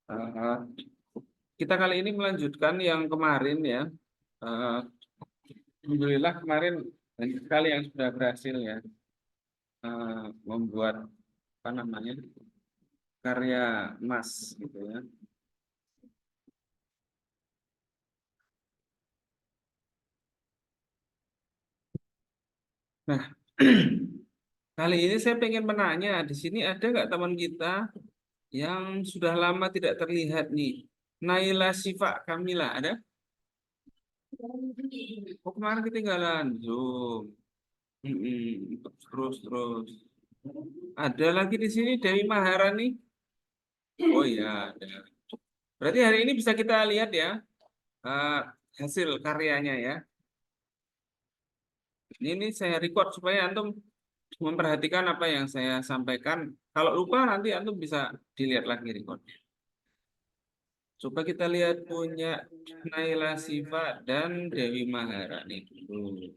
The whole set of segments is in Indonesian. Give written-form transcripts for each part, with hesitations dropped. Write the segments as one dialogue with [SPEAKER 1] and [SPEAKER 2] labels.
[SPEAKER 1] Eh, kita kali ini melanjutkan yang kemarin ya. Eh, Alhamdulillah kemarin banyak sekali yang sudah berhasil ya membuat apa namanya karya emas gitu ya. Nah, kali ini saya pengen menanya di sini ada nggak teman kita yang sudah lama tidak terlihat nih? Naila Sifa Kamila ada? Oh kemarin ketinggalan Zoom. Terus terus. Ada lagi di sini Dewi Maharani. Oh iya, ada. Berarti hari ini bisa kita lihat ya eh, hasil karyanya ya. Ini saya record supaya antum memperhatikan apa yang saya sampaikan. Kalau lupa nanti antum bisa dilihat lagi record. Coba kita lihat punya Naila Siva dan Dewi Maharani dulu.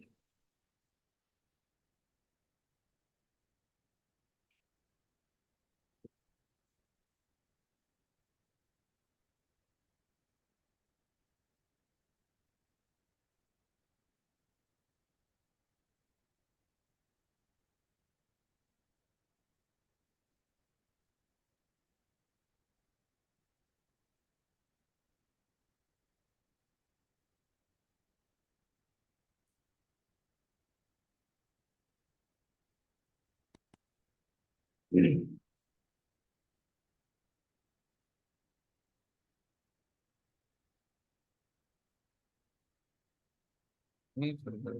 [SPEAKER 1] Ini benar.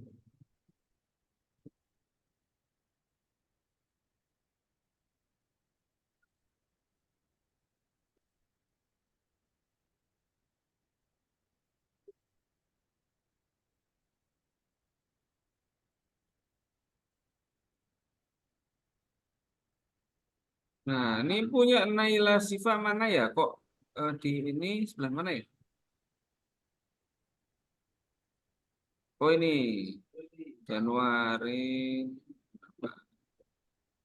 [SPEAKER 1] Nah, ini punya Naila Siva mana ya? Kok di ini sebelah mana ya? Oh ini Januari.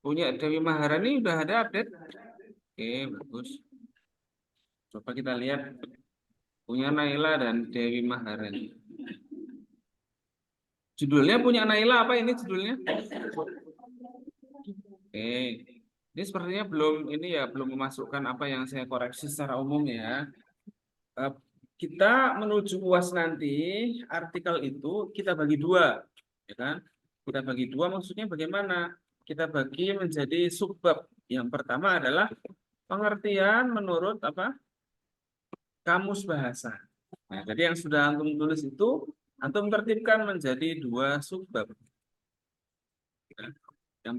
[SPEAKER 1] Punya Dewi Maharani udah ada update? Oke, bagus. Coba kita lihat punya Naila dan Dewi Maharani. Judulnya punya Naila apa ini judulnya? Oke. Ini sepertinya belum ini ya belum memasukkan apa yang saya koreksi secara umum ya. Eh, Kita menuju UAS nanti artikel itu kita bagi dua, ya kan? Kita bagi dua maksudnya bagaimana? Kita bagi menjadi subbab. Yang pertama adalah pengertian menurut apa? Kamus bahasa. Nah, jadi yang sudah antum tulis itu antum tertibkan menjadi dua subbab. Yang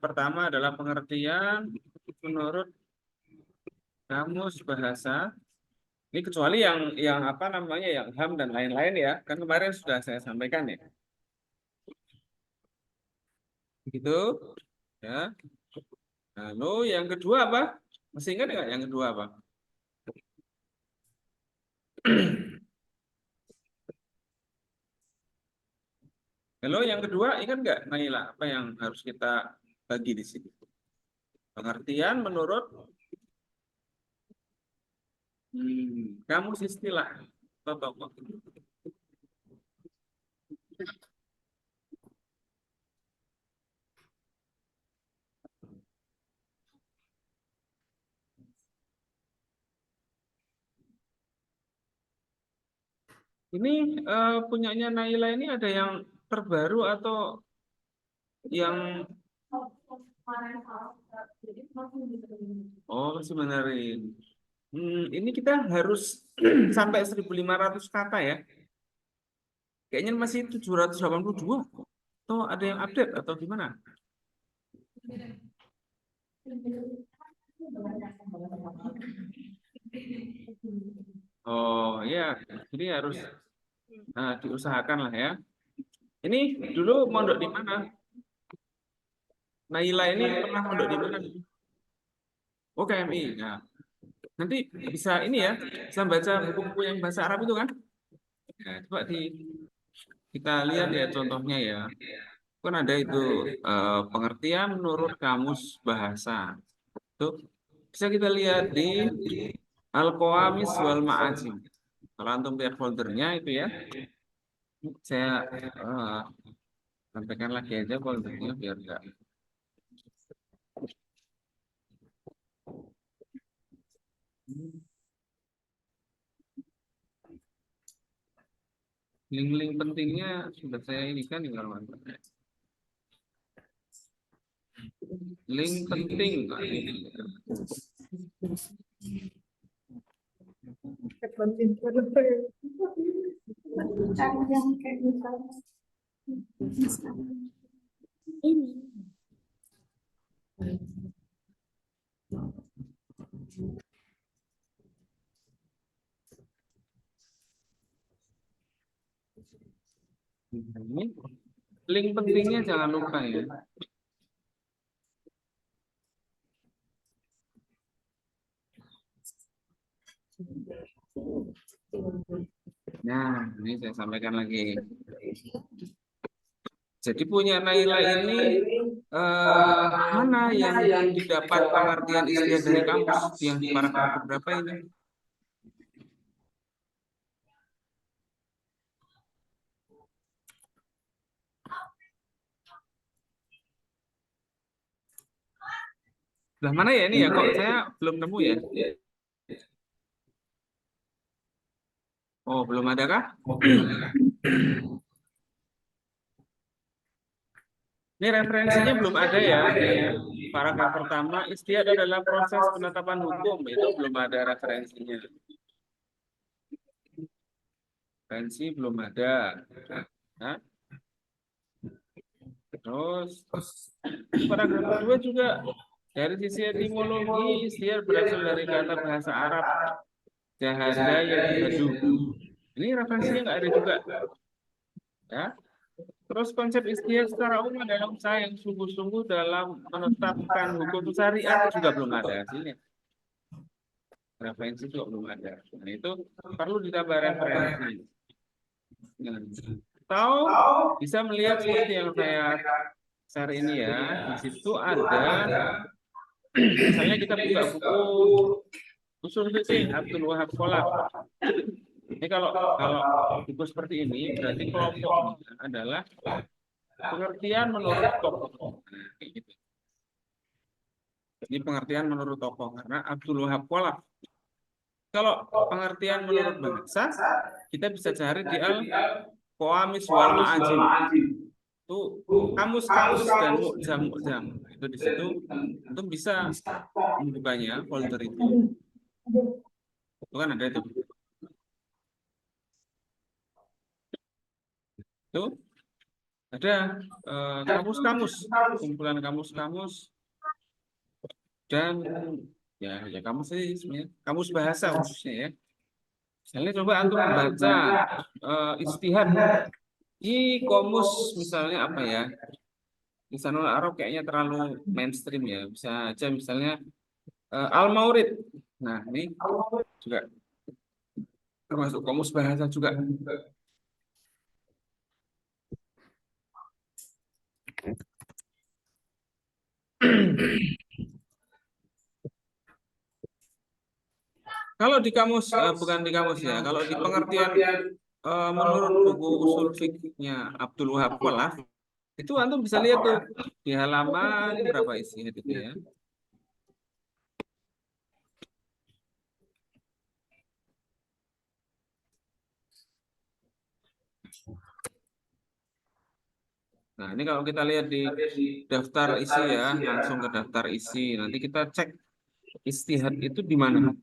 [SPEAKER 1] pertama adalah pengertian menurut kamus bahasa. Ini kecuali yang apa namanya yang HAM dan lain-lain ya. Kan kemarin sudah saya sampaikan ya. Begitu ya. Lalu yang kedua apa? Masih ingat nggak yang kedua apa? Lalu yang kedua ingat nggak Naila apa yang harus kita bagi di sini? Pengertian menurut kamus istilah atau tokoh. Ini punyanya Naila ini ada yang terbaru atau yang oh masih benerin. Ini kita harus sampai 1.500 kata ya. Kayaknya masih 782. Atau ada yang update atau gimana? Oh iya, jadi harus diusahakan lah ya. Ini dulu mondok di mana? Naila ini pernah mondok di mana? Oh KMI. Nah, nanti bisa ini ya, bisa baca buku-buku yang bahasa Arab itu kan? Nah, coba kita lihat ya contohnya ya. Kan ada itu pengertian menurut kamus bahasa. Tuh bisa kita lihat di Al-Qawamis wal Ma'ajim. Kalau antum lihat foldernya itu ya, saya eh, sampaikan lagi aja foldernya biar enggak. Link-link pentingnya sudah saya ini kan tinggal mana. Link penting. Nah, ini.
[SPEAKER 2] Yang kayak misalnya ini.
[SPEAKER 1] Ini link pentingnya jangan lupa ya. Nah, ini saya sampaikan lagi. Jadi punya Naila ini mana yang didapat pengertian istilah dari kamus yang di paragraf berapa ini? Lah mana ya ini ya kok saya belum nemu ya? Oh, belum ada kah? Ini referensinya belum ada ya di paragraf pertama. Istiad adalah proses penetapan hukum, itu belum ada referensinya. Referensi belum ada. Nah, terus paragraf kedua juga dari sisi etimologi istiad berasal dari kata bahasa Arab jahada yajhadu. Ini referensinya nggak ada juga. Ya. Terus konsep istiad secara umum adalah usaha yang sungguh-sungguh dalam menetapkan hukum syariat juga belum ada hasilnya. Referensi juga belum ada. Nah, itu perlu ditambah referensi. Nah, atau bisa melihat seperti yang saya share ini ya. Di situ ada, misalnya kita buka buku Usul Fikih Abdul Wahab Sholaf. Ini kalau kalau buku seperti ini berarti kelompoknya adalah pengertian menurut tokoh. Nah, kayak gitu. Ini pengertian menurut tokoh karena Abdul Wahab Sholaf. Kalau pengertian menurut bahasa, kita bisa cari di Al-Qawamis wal Ma'ajim. Itu kamus-kamus dan mu'jam-mu'jam. Itu di situ itu bisa membukanya folder itu. Itu kan ada itu. Itu ada kamus-kamus, kumpulan kamus-kamus dan ya kamus sih sebenarnya kamus bahasa khususnya ya. Misalnya coba antum membaca istihad di komus misalnya apa ya? Lisanul Arab kayaknya terlalu mainstream ya. Bisa aja misalnya Al-Maurid. Nah, ini juga termasuk komus bahasa juga. Kalau di kamus, bukan di kamus ya, kalau di pengertian menurut buku usul fikihnya Abdul Wahab Sholaf, itu antum bisa lihat tuh di halaman berapa isinya itu ya. Nah, ini kalau kita lihat di daftar isi ya, langsung ke daftar isi. Nanti kita cek istihad itu di mana.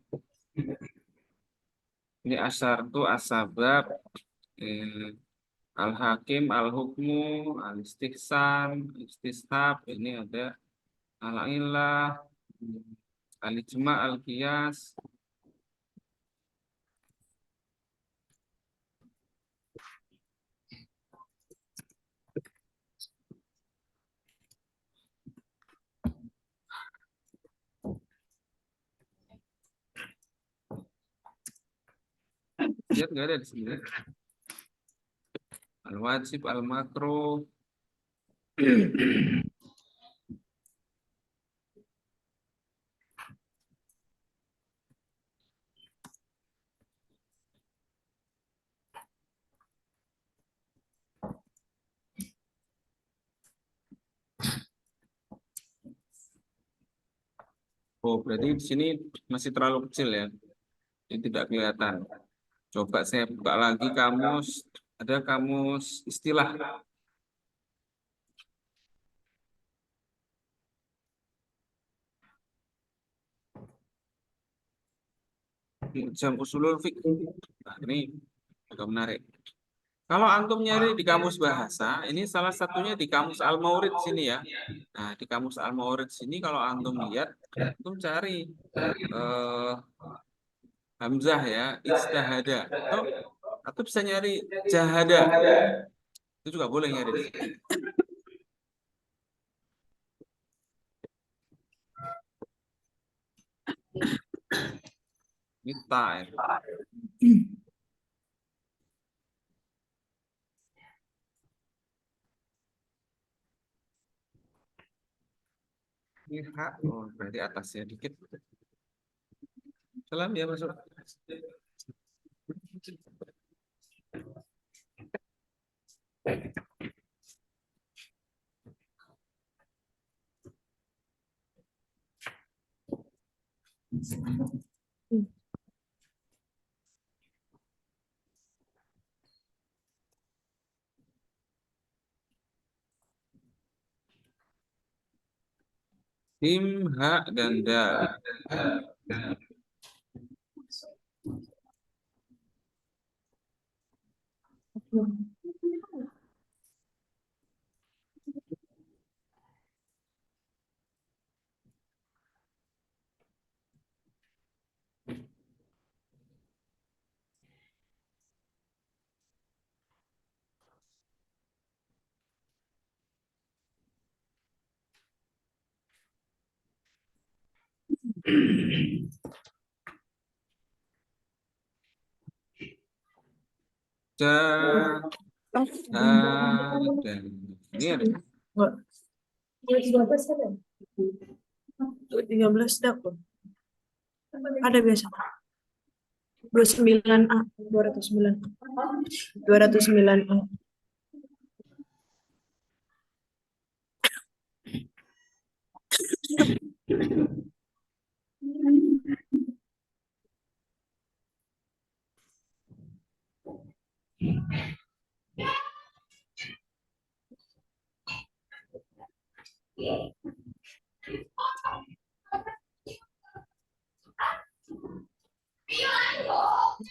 [SPEAKER 1] Ini asar tuh asbab, eh, al-hakim, al-hukmu, al-istihsan, istishab, ini ada al-ilah, al-ijma, al-qiyas. Lihat nggak ada di sini. Al-wajib, al-makruh. Oh, berarti di sini masih terlalu kecil ya. Ini tidak kelihatan. Coba saya buka lagi kamus. Ada kamus istilah. Jam usulul fiqh. Nah, ini agak menarik. Kalau antum nyari di kamus bahasa, ini salah satunya di kamus Al-Maurid sini ya. Nah, di kamus Al-Maurid sini kalau antum lihat, antum cari eh, hamzah ya, ijtihada. Atau bisa nyari jahada. Itu juga boleh nyari di sini. Ini ta ya. Ini hak. Oh, berarti atasnya dikit. Salam ya masuk. Tim, hak, dan dal. Ja, ha, dan ini ada.
[SPEAKER 2] Enggak. 13 ada? 13 dapur. Ada biasa. 29A, 209. 209A.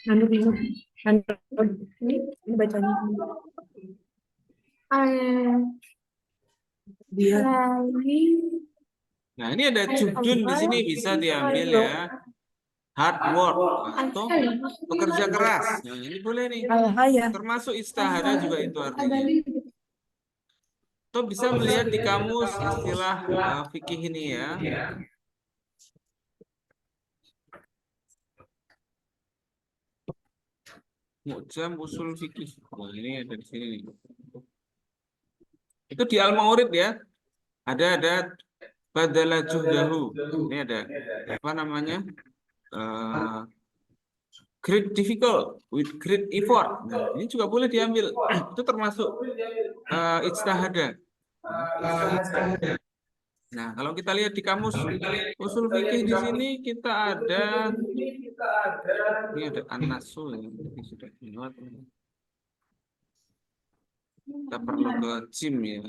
[SPEAKER 2] Anu bingung. Ini bacanya. Dia.
[SPEAKER 1] Nah, ini ada judun di sini bisa diambil ya. Hard work atau pekerja keras. Nah, ini boleh nih.
[SPEAKER 2] Al-Haya.
[SPEAKER 1] Termasuk istihara juga itu artinya. Atau bisa melihat di kamus istilah fikih ini ya. Mu'jam usul fikih. Nah, ini ada di sini nih. Itu di Al-Maurid ya. Ada badala juhdahu. Ini ada apa namanya? Eh, great difficult with great effort. Nah, ini juga boleh diambil. Itu termasuk ijtihada. Nah, kalau kita lihat di kamus usul fikih di sini kita ada ini ada an-nasul ya. Ini sudah dimuat. Kita perlu ke gym ya.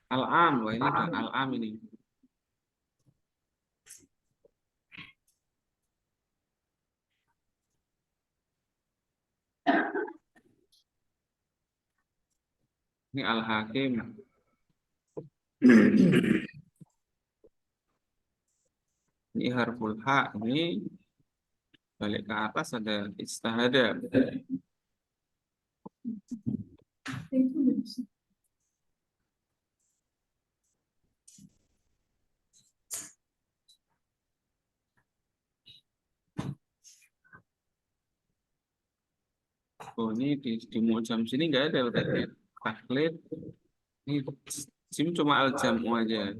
[SPEAKER 1] Al-am, wah ini ada al-am ini. Ini al-hakim. Ini harful ha, ini balik ke atas ada istihada. Oh, ini di mu'jam sini nggak ada berarti. Taklid. Ini sim cuma al-jam'u aja.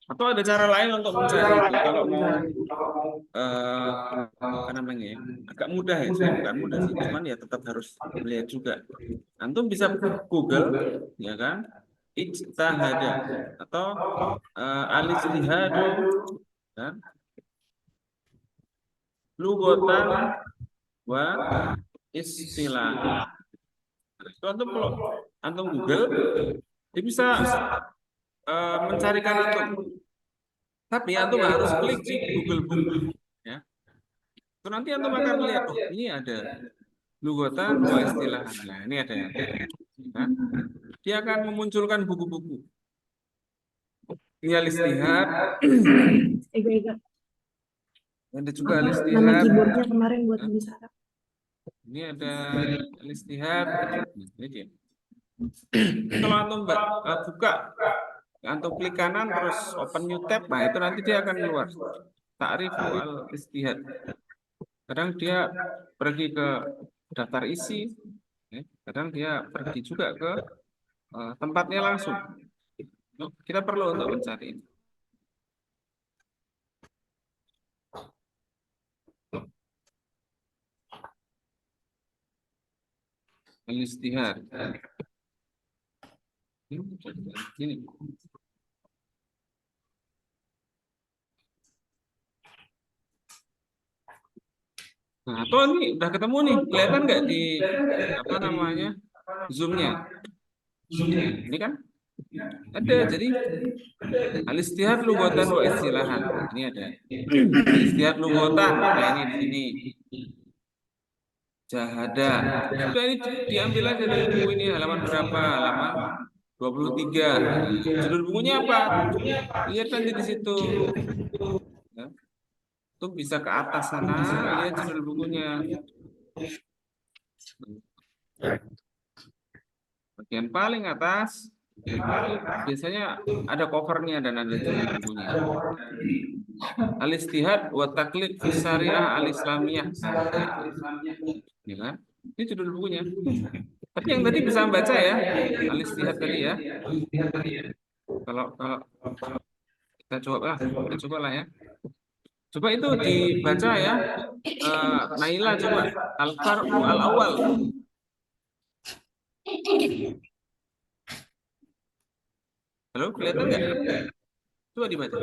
[SPEAKER 1] Atau ada cara lain untuk mencari itu kalau mau apa namanya ya, agak mudah ya, saya bukan mudah sih, cuman ya tetap harus melihat juga. Antum bisa Google, ya kan, ijtihada atau al-ijtihadu, kan, lugotan wa istilah. Itu antum kalau antum Google, dia bisa mencarikan itu. Tapi antum harus klik di Google Book, ya. Itu nanti antum akan melihat, oh ini ada lugotan wa istilah. Nah, ini ada. Nah, dia akan memunculkan buku-buku. Ini al-istihad,
[SPEAKER 2] Ega.
[SPEAKER 1] ada juga
[SPEAKER 2] Apa nama
[SPEAKER 1] al-istihad.
[SPEAKER 2] keyboardnya kemarin buat nulis Arab?
[SPEAKER 1] Ini ada al-istihad. Ini dia. Kalau antum buka, antum klik kanan terus open new tab, nah itu nanti dia akan keluar. Ta'rifu al-istihad. Kadang dia pergi ke daftar isi, ya. Kadang dia pergi juga ke tempatnya langsung. Kita perlu untuk mencari ini. Al-istihad. Ini. Nah, atau ini udah ketemu nih, kelihatan nggak di apa namanya zoomnya? Nah, ini kan ada. Jadi al-istihad lugatan wa istilahan. Ini ada. Al-istihad lugatan. Nah, ini di sini. Jahada. Sudah ini diambil aja dari buku ini halaman berapa? Halaman 23. Judul bukunya apa? Lihat nanti di situ. Ya. Tuh bisa ke atas sana, lihat judul bukunya. Bagian paling atas biasanya ada covernya dan ada judul bukunya. Al-istihad wa taklid fi syariah al-islamiyah. Ya kan? Ini judul bukunya. Tapi yang tadi bisa membaca ya, al-istihad tadi ya. Kalau kita coba lah ya. Coba itu dibaca ya. Naila coba al-far'u al-awwal. Halo, kelihatan nggak? Coba dibaca.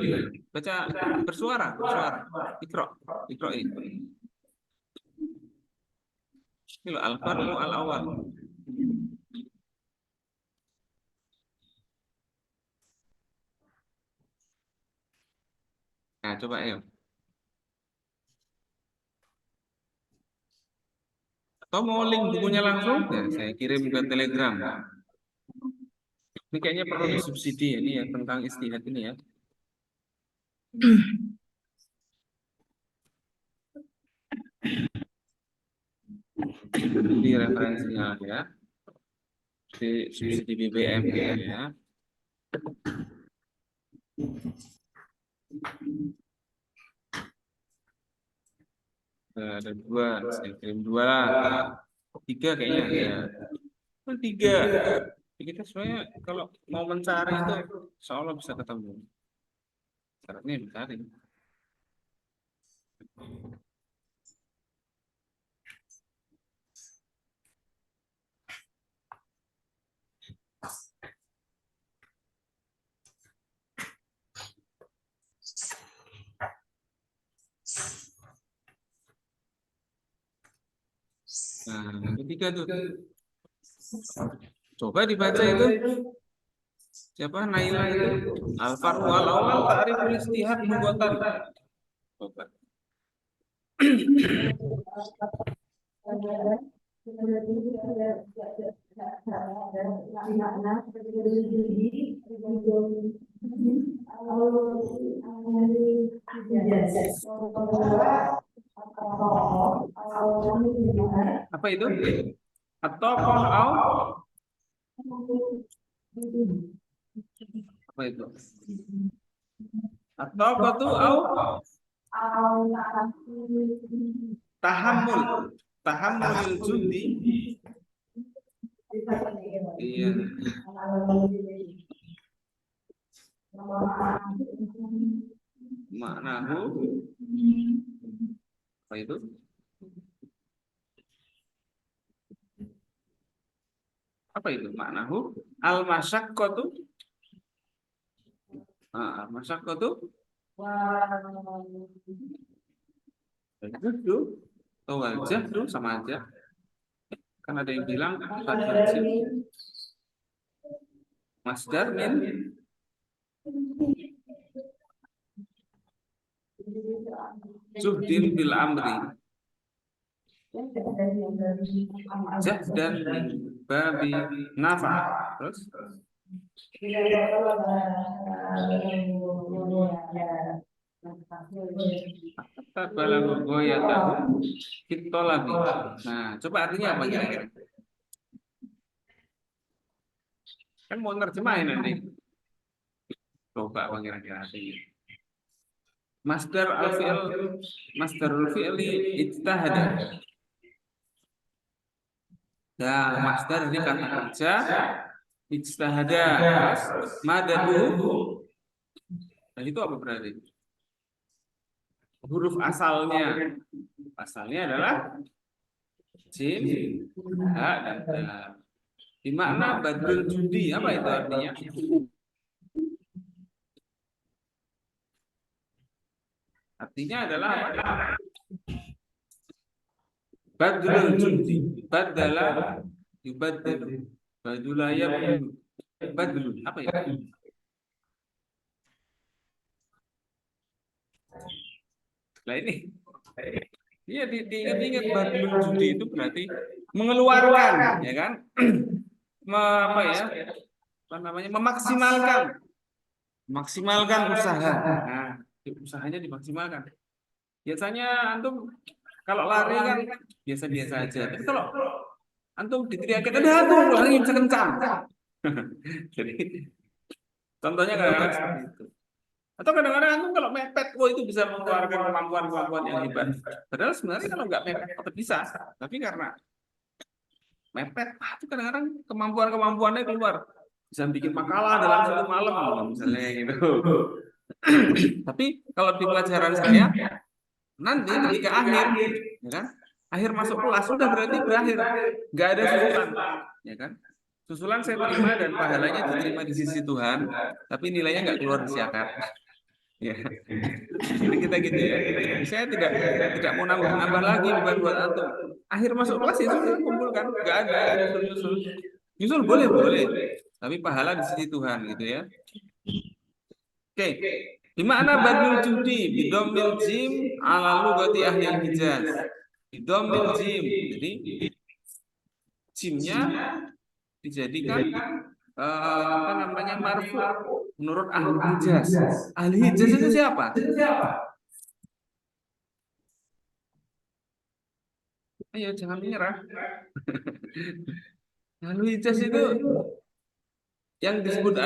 [SPEAKER 1] Baca bersuara. Ikro. Ikro ini. Ini loh, al-far'u al-awwal. Nah, coba ayo. Atau mau link bukunya langsung? Nah, saya kirim ke Telegram. Ini kayaknya perlu disubsidi ya, ini ya tentang istihad ini ya. Ini referensinya ya. Di subsidi BBM ya. Ada dua, saya kirim dua lah. Tiga kayaknya ya. Tiga. Kita sebenarnya kalau mau mencari itu, insya Allah bisa ketemu. Syaratnya mencari. Nah, ketiga tuh. Coba dibaca itu. Siapa Naila itu? Al-Far'u al-awwal ta'riful istihad lugatan. Coba. Apa itu? At-tokoh au? Apa itu? At-tokoh tu au? Tahammul. Tahammulil jundi. Iya. Maknahu apa itu? Apa itu maknahu? Al-masyaqqatu. Al-masyaqqatu jahdu atau jahdu sama aja. Kan ada yang bilang masdar min juhdin bil amri. Jahdan min babi nafa. Terus balagu goyatahu kitolabi. Nah, coba artinya apa kira-kira? Kan mau nerjemahin nanti. Coba apa kira-kira artinya? Masdarul fi'li ijtahada. Nah, masdar ini kata kerja ijtahada. Madadu. Nah, itu apa berarti? Huruf asalnya adalah jim, ha, dan dal. Di makna badrul judi, apa itu artinya? Artinya adalah apa? Badrul judi, badala yubaddalu, badulaya badlun, apa ya? Nah ini, iya diingat-ingat badrul judi itu berarti mengeluarkan, ya kan? Apa ya? Apa namanya? Memaksimalkan usaha. Nah, usahanya dimaksimalkan. Biasanya antum kalau lari kan biasa-biasa aja. Tapi kalau antum diteriakin, ada antum lari kencang. Jadi contohnya kadang-kadang seperti itu. Atau kadang-kadang antum kalau mepet, itu bisa mengeluarkan kemampuan-kemampuan yang hebat. Padahal sebenarnya kalau nggak mepet tetap bisa. Tapi karena mepet, itu kadang-kadang kemampuan-kemampuannya keluar. Bisa bikin makalah dalam satu malam, misalnya gitu. Tapi kalau di pelajaran saya, nanti ketika akhir, ya kan? Akhir masuk kelas sudah berarti berakhir, nggak ada susulan, ya kan? Susulan saya terima dan pahalanya diterima di sisi Tuhan, tapi nilainya nggak keluar di siakat. Ya, jadi kita gitu ya. Saya tidak mau nambah lagi beban buat antum. Akhir masuk kelas ya sudah kumpulkan, nggak ada nyusul. Nyusul boleh, tapi pahala di sisi Tuhan gitu ya. Oke. Di mana badul judi bidomil jim ala lugati ahli Hijaz. Bidomil jim. Jadi jimnya dijadikan apa namanya marfu menurut ahli Hijaz. Ahli Hijaz itu siapa? Ayo jangan menyerah. Ahli Hijaz itu yang disebut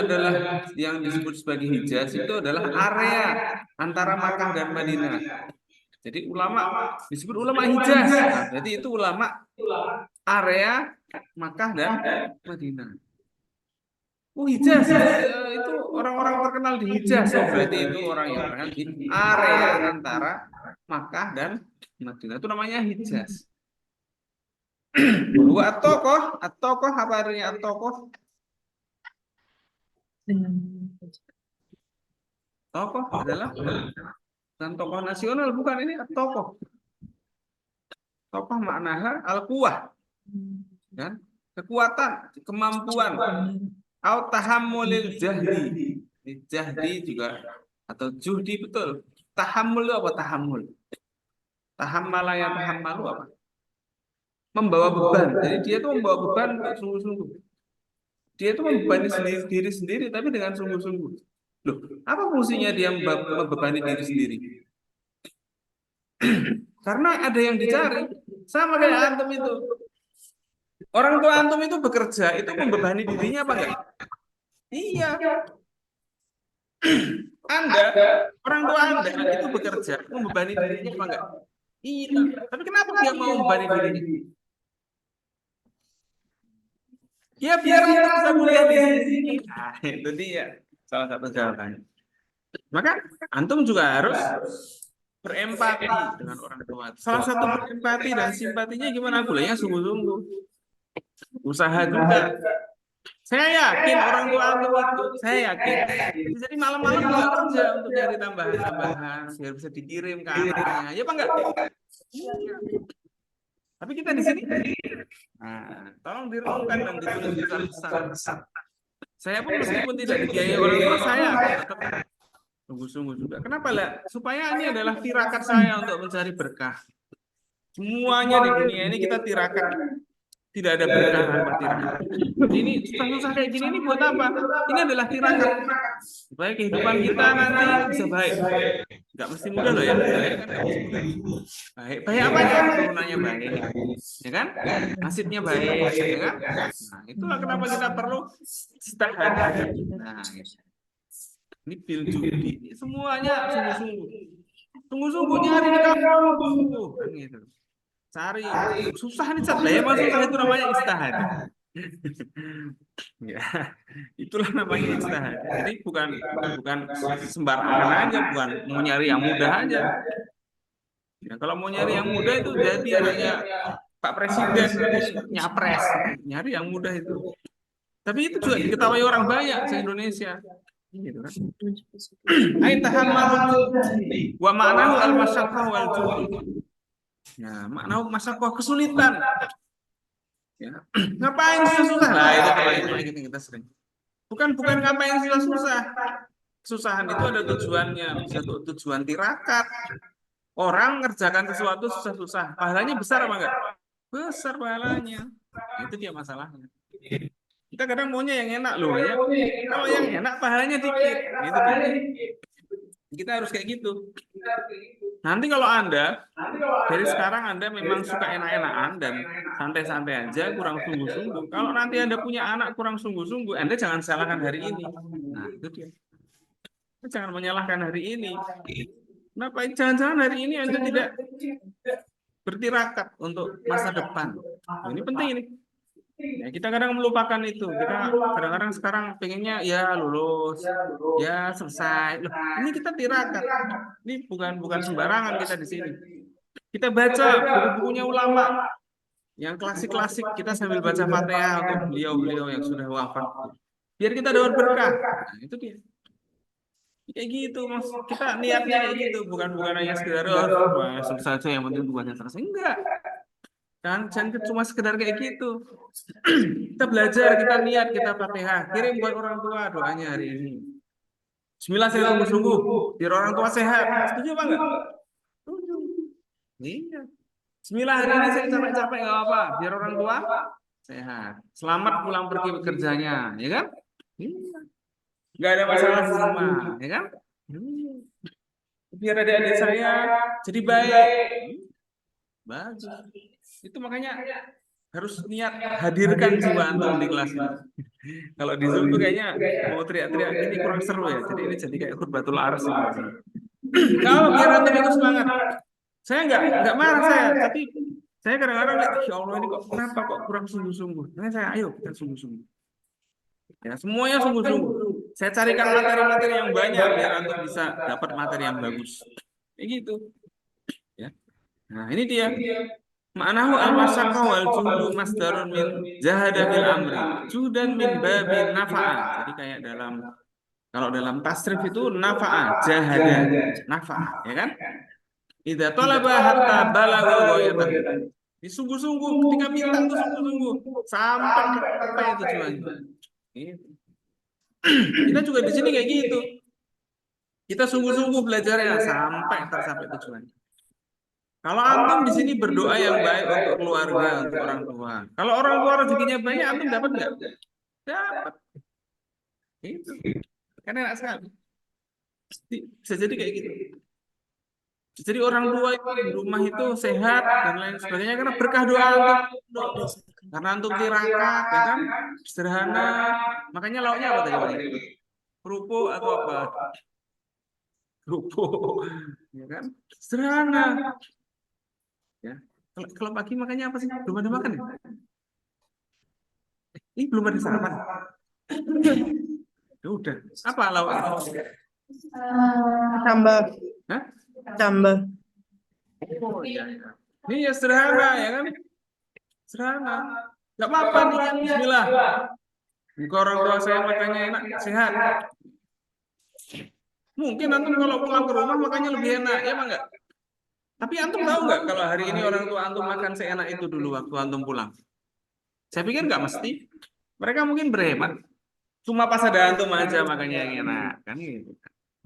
[SPEAKER 1] sebagai Hijaz itu adalah area antara Makkah dan Madinah. Jadi ulama disebut ulama Hijaz. Nah, berarti itu ulama area Makkah dan Madinah. Hijaz itu orang-orang terkenal di Hijaz. Berarti itu orang yang terkenal di area antara Makkah dan Madinah. Itu namanya Hijaz. At-tokoh apa artinya at-tokoh? Tokoh adalah dan tokoh nasional, bukan ini tokoh. Tokoh maknanya al-quwah, kan? Kekuatan, kemampuan. Au tahammulil jahdi. Jahdi juga atau juhdi betul. Tahammul apa tahammul? Tahammala ya tahammalu apa? Membawa beban. Jadi dia tuh membawa beban sungguh-sungguh. Dia itu membebani diri sendiri tapi dengan sungguh-sungguh. Loh, apa fungsinya dia membebani diri sendiri? Karena ada yang dicari. Sama kayak antum itu. Orang tua antum itu bekerja, itu membebani dirinya apa enggak? Iya. Orang tua Anda itu bekerja, membebani dirinya apa enggak? Iya. Tapi kenapa dia mau membebani dirinya? Ya biar kita bisa kuliah di sini. Nah, itu dia. Salah satu jawabannya. Maka antum juga harus berempati dengan orang tua. Salah satu berempati dan simpatinya gimana? Gulanya sungguh-sungguh. Usaha juga. Saya yakin orang tua antum itu, saya yakin. Jadi malam-malam juga kerja untuk nyari tambahan-tambahan biar bisa dikirim ke anaknya. Ya apa enggak? Iya. Tapi kita di sini, nah, tolong direnungkan dan ditulis besar-besar. Saya pun meskipun tidak dibiayai orang tua, saya akan tetap sungguh-sungguh juga. Kenapa lah? Supaya ini adalah tirakat saya untuk mencari berkah. Semuanya di dunia ini kita tirakat. Tidak ada berkah tanpa tirakat. Ini susah-susah kayak gini ini buat apa? Ini adalah tirakat. Supaya kehidupan kita nanti bisa baik. Nggak mesti mudah loh ya. Baik kan nggak mesti mudah. Baik. Baik apanya? Turunannya baik. Ya kan? Nasibnya baik. Ya kan? Nah, itulah kenapa kita perlu istihad. Nah, ini bil judi. Semuanya sungguh-sungguh. Sungguh-sungguh nyari di kampung. Kan gitu. Cari susah nih cat ya mas susah itu namanya istihad. Ya, itulah namanya istihad. Jadi bukan sembarangan aja, bukan mau nyari yang mudah aja. Ya, kalau mau nyari yang mudah itu jadi anaknya Pak Presiden nyapres, nyari yang mudah itu. Tapi itu juga diketahui orang banyak se Indonesia. Gitu kan. Ain tahammalul wa ma'nahu al-masyaqqah wal judi. Ya, makna masyaqqah kesulitan. Ya. Ngapain susah-susah? Nah, itu kalau itu kita sering. Bukan ngapain susah-susah. Kesusahan itu ada tujuannya, bisa tujuan tirakat. Orang ngerjakan sesuatu susah-susah, pahalanya besar apa enggak? Besar pahalanya. Nah, itu dia masalahnya. Kita kadang maunya yang enak loh ya. Kalau yang enak pahalanya dikit. Itu dia. Kita harus kayak gitu. Nanti kalau Anda dari sekarang Anda memang suka enak-enakan dan santai-santai aja, kurang sungguh-sungguh. Kalau nanti Anda punya anak kurang sungguh-sungguh, Anda jangan salahkan hari ini. Nah, itu dia. Jangan menyalahkan hari ini. Kenapa? Jangan-jangan hari ini Anda tidak bertirakat untuk masa depan. Nah, ini penting ini. Ya, kita kadang melupakan itu. Kita kadang-kadang sekarang pengennya ya lulus, ya selesai. Loh, ini kita tirakat. Ini bukan sembarangan kita di sini. Kita baca buku-bukunya ulama yang klasik-klasik. Kita sambil baca Fatihah untuk beliau-beliau yang sudah wafat. Biar kita dapat berkah. Nah, itu dia. Kayak gitu, Mas. Kita niatnya kayak gitu, bukan hanya sekedar selesai saja yang penting bukannya selesai. Enggak. Kan jangan cuma sekedar kayak gitu. Kita belajar, kita niat, kita Fatihah, kirim buat orang tua doanya hari ini. Bismillah saya sungguh-sungguh biar orang tua sehat. Setuju apa enggak? Setuju. Iya. Bismillah hari ini saya capek-capek enggak apa, biar orang tua sehat. Selamat pulang pergi bekerjanya, ya kan? Iya. Enggak ada masalah di rumah, ya kan? Iya. Biar adik-adik saya jadi baik. Bagus. Itu makanya harus niat hadirkan jiwa antum di kelas ini. Kalau di Zoom tuh kayaknya mau teriak-teriak gini kurang seru ya. Jadi ini jadi kayak khutbatul ars ini. Kalau biar antum itu semangat. Saya nggak marah saya, tapi saya kadang-kadang lihat, ya Allah ini kok kenapa kok kurang sungguh-sungguh. Nah, saya ayo kita sungguh-sungguh. Ya, semuanya sungguh-sungguh. Saya carikan materi-materi yang banyak biar antum bisa dapat materi yang bagus. Kayak gitu. Ya. Nah, ini dia. Ma'nahu al-masyaqqah wal juhdu masdarun min jahada fil amri. Juhdan min babin nafa'ah. Jadi kayak kalau dalam tasrif itu nafa'ah, jahada, nafa'ah, ya kan? Idza talaba hatta balagha ghayatahu. Ini sungguh-sungguh ketika minta itu sungguh-sungguh sampai capai tujuannya. Gitu. Kita juga di sini kayak gitu. Kita sungguh-sungguh belajarnya sampai tercapai tujuannya. Kalau antum di sini berdoa yang baik untuk keluarga, untuk orang tua. Kalau orang tua rezekinya banyak, antum dapat nggak? Dapat. Itu. Kan enak sekali. Bisa jadi kayak gitu. Jadi orang tua itu di rumah itu sehat dan lain sebagainya karena berkah doa antum. Karena antum tirakat, ya kan? Sederhana. Makanya lauknya apa tadi? Kerupuk atau apa? Kerupuk, ya kan? Sederhana. Ya. Kalau pagi makannya apa sih? Belum ada makan ya? Ini belum ada sarapan. Ya udah. Apa lauknya?
[SPEAKER 2] Tambah.
[SPEAKER 1] Hah?
[SPEAKER 2] Tambah.
[SPEAKER 1] Oh iya, iya. Ini ya sederhana ya kan? Sederhana. Gak apa-apa nih. Bismillah. Muka orang tua saya makannya enak, sehat. Mungkin antum kalau pulang ke rumah makannya lebih enak, ya emang enggak? Tapi antum tahu nggak kalau hari ini orang tua antum makan seenak itu dulu waktu antum pulang? Saya pikir nggak mesti. Mereka mungkin berhemat. Cuma pas ada antum aja makannya yang enak, kan gitu.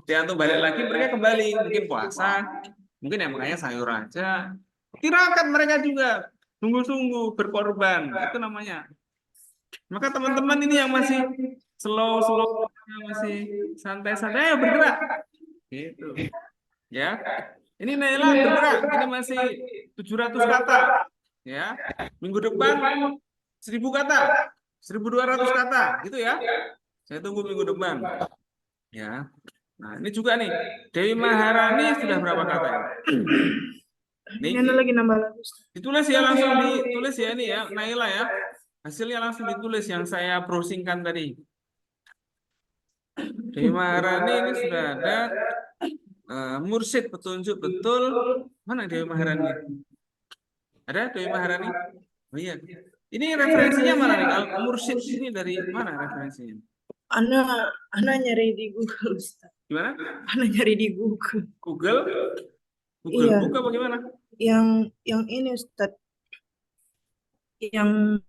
[SPEAKER 1] Di antum balik lagi, mereka kembali. Mungkin puasa, mungkin ya makanya sayur aja. Tirakat mereka juga. Sungguh-sungguh berkorban. Itu namanya. Maka teman-teman ini yang masih slow-slow, masih santai-santai, ayo bergerak. Gitu. Ya. Ini Naila bergerak. Ini masih 700 kata. Ya. Minggu depan 1000 kata. 1200 kata. Gitu ya. Saya tunggu minggu depan. Ya. Nah, ini juga nih. Dewi Maharani sudah berapa kata ini? Nih,
[SPEAKER 2] Ini lagi nambah lagi.
[SPEAKER 1] ditulis ya, langsung ditulis ya ini ya, Naila ya. Hasilnya langsung ditulis yang saya browsingkan tadi. Dewi Maharani ini sudah ada mursyid petunjuk betul. Mana Dewi Maharani? Ada Dewi Maharani? Oh iya. Ini referensinya mana nih? Al Mursyid ini dari mana referensinya?
[SPEAKER 2] Ana nyari di Google, Ustaz.
[SPEAKER 1] Gimana?
[SPEAKER 2] Ana nyari di Google.
[SPEAKER 1] Google? Google
[SPEAKER 2] Iya,
[SPEAKER 1] buka bagaimana?
[SPEAKER 2] yang ini Ustaz, yang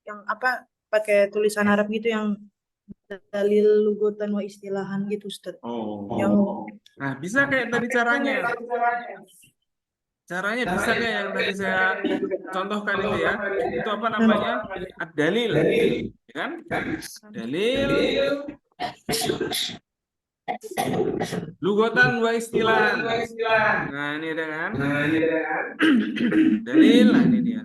[SPEAKER 2] yang apa pakai tulisan Arab gitu, yang dalil lugotan wa istilahan gitu Ustaz.
[SPEAKER 1] Oh.
[SPEAKER 2] Yang
[SPEAKER 1] Nah, bisa kayak tadi caranya. Caranya bisa kayak yang tadi saya contohkan itu ya. Itu apa namanya? Ad-dalil. Ya kan? Dalil, lugotan wa istilahan. Nah, ini ada kan? Dalil, nah ini dia.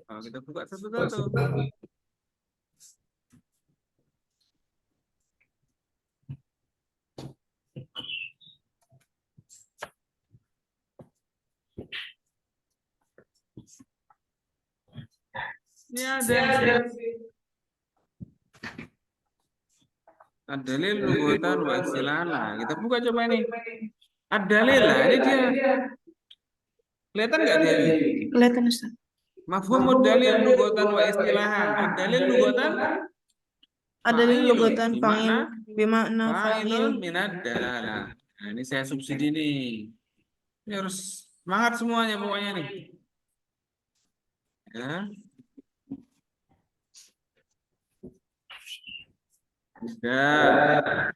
[SPEAKER 1] Kalau kita buka satu-satu. Ini ada. Ad-dalil, lugotan wa istilahan. Nah, kita buka coba ini. Ad-dalil, lah ini dia. Kelihatan nggak Dewi?
[SPEAKER 2] kelihatan Ustaz.
[SPEAKER 1] Mafhumud dalil lugotan wa istilahan. Ad-dalil lugotan
[SPEAKER 2] Ada di
[SPEAKER 1] fa'ilun
[SPEAKER 2] lugotan
[SPEAKER 1] bermakna
[SPEAKER 2] bermakna
[SPEAKER 1] fa'ilun
[SPEAKER 2] fa'il.
[SPEAKER 1] minad dalalah. Nah, ini saya subsidi nih. Ini harus semangat semuanya pokoknya nih. Ya. Udah.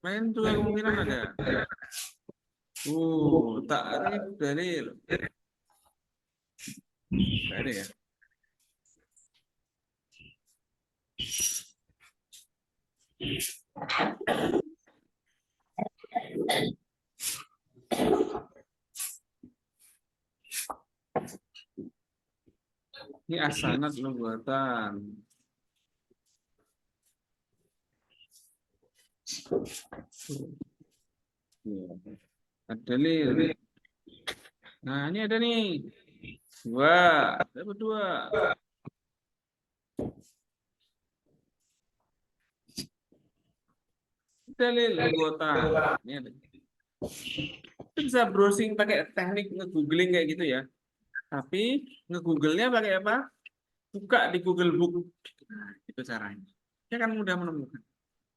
[SPEAKER 1] Main juga kemungkinan ada. Ta'rif dalil. Nggak ada ya. Ini asanad buatan. Dalil. Nah, ini ada nih. Dua. Dapat dua. Dalil lugotan. Ini ada. Kita bisa browsing pakai teknik nge-googling kayak gitu ya. Tapi nge-google-nya pakai apa? Buka di Google Book. Nah, itu caranya. Ya kan mudah menemukan.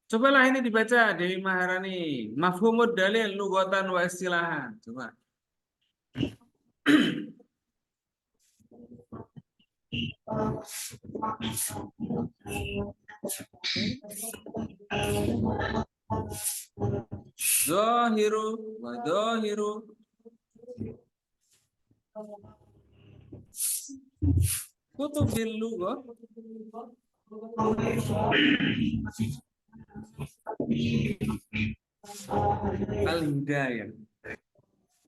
[SPEAKER 1] Cobalah ini dibaca Dewi Maharani. Mafhumud dalil lugotan wa istilahan. Coba. Zahiru wa zahiru kutubil lughah al-hidayah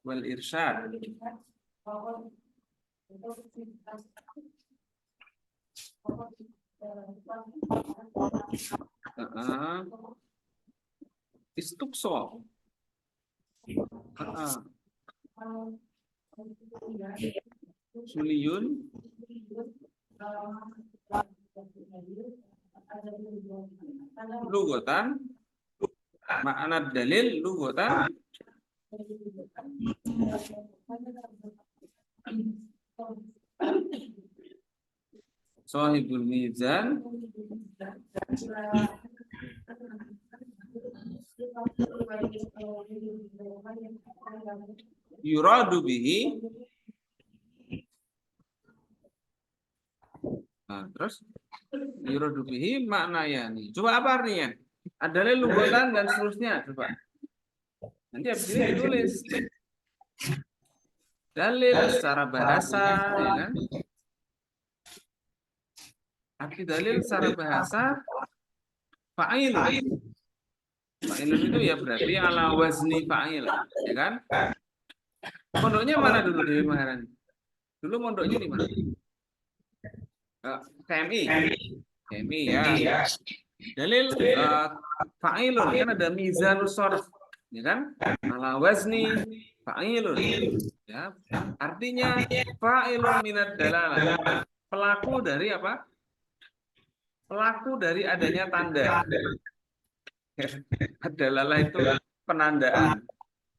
[SPEAKER 1] wal irsyad. Istuqsa. Usuliyun lugotan, makna dalil lugotan sahibul mizan yuradu bihi. Nah, terus yuradu bihi maknanya nih. Coba apa artinya? Adalah lugotan dan seterusnya. Coba. Nanti habis ini ditulis. Dalil secara bahasa, ya kan? Arti dalil secara bahasa fa'ilun. Fa'ilun itu ya berarti ala wazni fa'il, ya kan? Mondoknya mana dulu Dewi Maharani? Dulu mondoknya di mana? KMI. KMI ya. Dalil fa'ilun kan ada mizanus sharf, ya kan? Ala wazni fa'ilun. Ya. Artinya fa'ilun minad dalalah. Pelaku dari apa? Pelaku dari adanya tanda. Dalalah itu penandaan.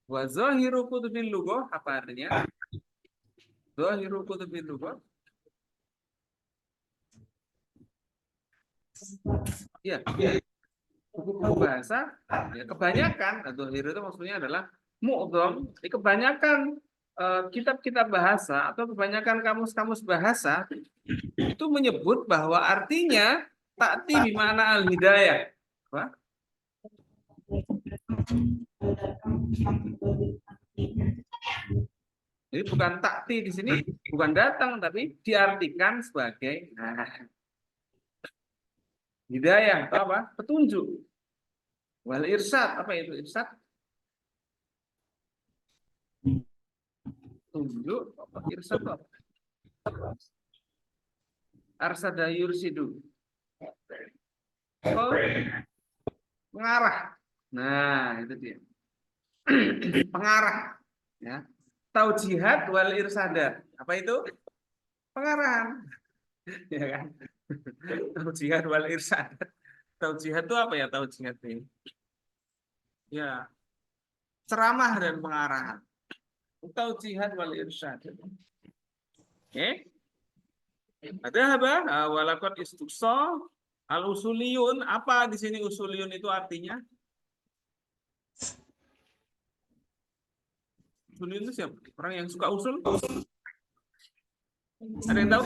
[SPEAKER 1] Wa zahiru kutubil lughah apa artinya? Zahiru kutubil lughah. Ya, buku-buku bahasa ya kebanyakan atau zahir itu maksudnya adalah mu'dham. Kebanyakan kitab-kitab bahasa atau kebanyakan kamus-kamus bahasa itu menyebut bahwa artinya ta'ti bimana al-hidayah. Apa? Jadi bukan ta'ti di sini bukan datang tapi diartikan sebagai hidayah atau apa? Petunjuk. Wal irsyad, apa itu irsyad? Tunjuk, apa irsyad apa? Arsada yursidu. Oh, mengarah. Nah, itu dia. Pengarah, ya. Taujihad wal irsadat. Apa itu? Pengarahan. Ya kan? Taujihad wal irsadat. Taujihad itu apa ya taujihad ini? Ya, ceramah dan pengarahan. Taujihad wal irsyad. Oke. Ada apa? Walakot istuqsa al usuliyun. Apa di sini usuliyun itu artinya? Usuliyun itu siapa? Orang yang suka usul? Ada yang tahu?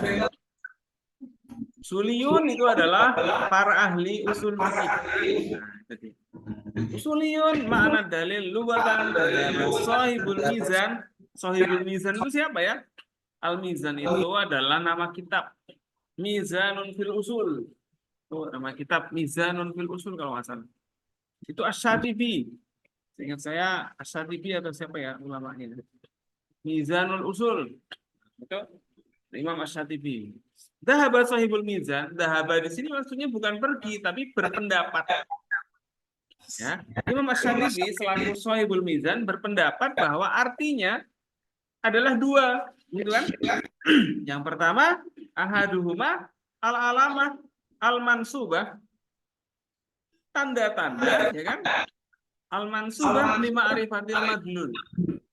[SPEAKER 1] Usuliyun itu adalah para ahli usul fikih. Nah, jadi usuliyun makna dalil lughatan sahibul mizan. Sahibul mizan itu siapa ya? Al-Mizan itu adalah nama kitab. Mizanun fil usul. Itu nama kitab Mizanun fil usul kalau nggak salah. Itu Asy-Syatibi. Seingat saya Asy-Syatibi atau siapa ya ulamanya? Mizanul usul. Itu Imam Asy-Syatibi. Dhahaba sahibul mizan. Dhahaba di sini maksudnya bukan pergi tapi berpendapat. Ya. Imam Asy-Syatibi selaku sahibul mizan berpendapat bahwa artinya adalah dua, gitu kan? Yang pertama, ahaduhuma al-alamah al-mansubah, tanda-tanda, ya kan? Al-mansubah lima arifatil madlul.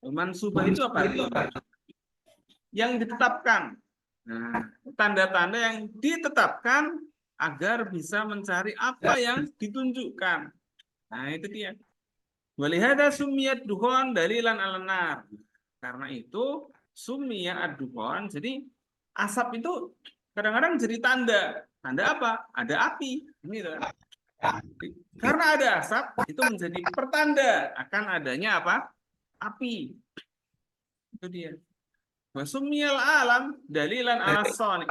[SPEAKER 1] Mansubah itu apa? Yang ditetapkan. Nah, tanda-tanda yang ditetapkan agar bisa mencari apa yang ditunjukkan. Nah, itu dia. Walihada sumiyat dukhon dalilan al-nar. Karena itu sumiyat ad-dukhon. Jadi asap itu kadang-kadang jadi tanda. Tanda apa? Ada api. Ini karena ada asap itu menjadi pertanda akan adanya apa? Api. Itu dia. Wasumiyal alam dalilan ala soni.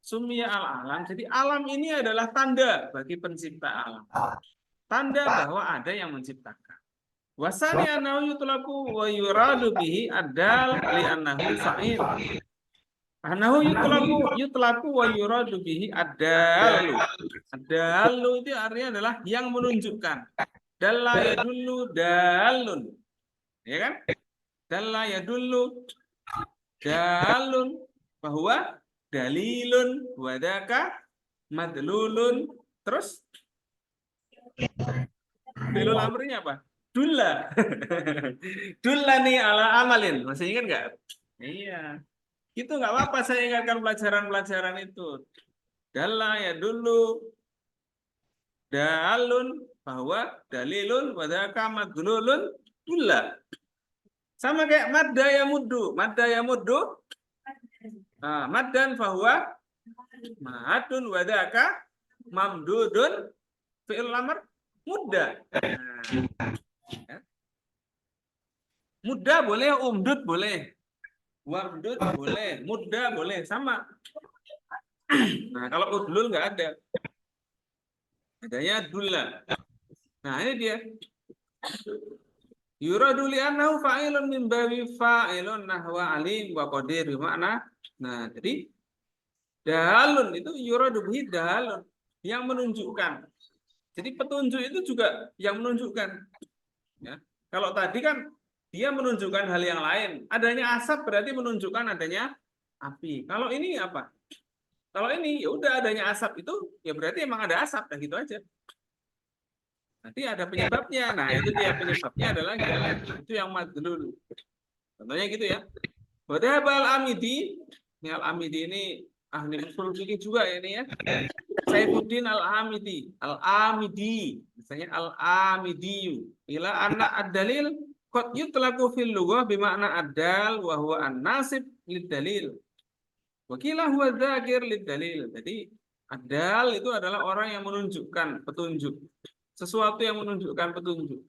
[SPEAKER 1] Sumiyal alam. Jadi alam ini adalah tanda bagi pencipta alam. Tanda bahwa ada yang menciptakan. Wasani anahu yutlaku wa yuradu bihi adal li annahu fa'il. Anahu yutlaku wa yuradu bihi adalu. Adalu itu artinya adalah yang menunjukkan. Dalla yadullu dalun. Ya kan? Dalla yadullu, dalun, bahwa dalilun, wadaka, madlulun, terus fi'lul amrinya apa? Dulla. Dulla nih ala amalin. Masih ingat nggak? Iya. Itu nggak apa-apa saya ingatkan pelajaran-pelajaran itu. Dalla ya dulu, dalun, bahwa dalilun, wadaka, madlulun, dulla. Sama kayak madda ya muddu. Madda ya muddu. Maddan bahwa ma'adun, wadaka, mamdudun, fi'il amr, mudda. Ya. Mudda boleh, umdud boleh. Wamdud boleh, mudda boleh, sama. Nah, kalau udlul nggak ada. Adanya dulla. Nah, ini dia. Yuradu li'annahu fa'ilun min babi fa'ilun nahwa alim wa qadir bermakna. Nah, jadi dalun itu yuradu bihi dalun yang menunjukkan. Jadi petunjuk itu juga yang menunjukkan. Ya. Kalau tadi kan dia menunjukkan hal yang lain. Adanya asap berarti menunjukkan adanya api. Kalau ini apa? Kalau ini ya udah adanya asap itu ya berarti emang ada asap, nah gitu aja. Nanti ada penyebabnya. Nah, itu dia penyebabnya adalah itu yang madlul. Contohnya gitu ya. Wadhabal amidi, ini al-amidi ini ahli usul fikih juga ya ini ya. Saifuddin al-Amidi, al-Amidi, misalnya al-Amidi. Ila anna ad-dalil qad yutlaqu fil lughah bima'na ad-dal wa huwa an-nasib lid-dalil. Wakilah huwa dzakir lid-dalil. Jadi ad-dal itu adalah orang yang menunjukkan petunjuk. Sesuatu yang menunjukkan petunjuk.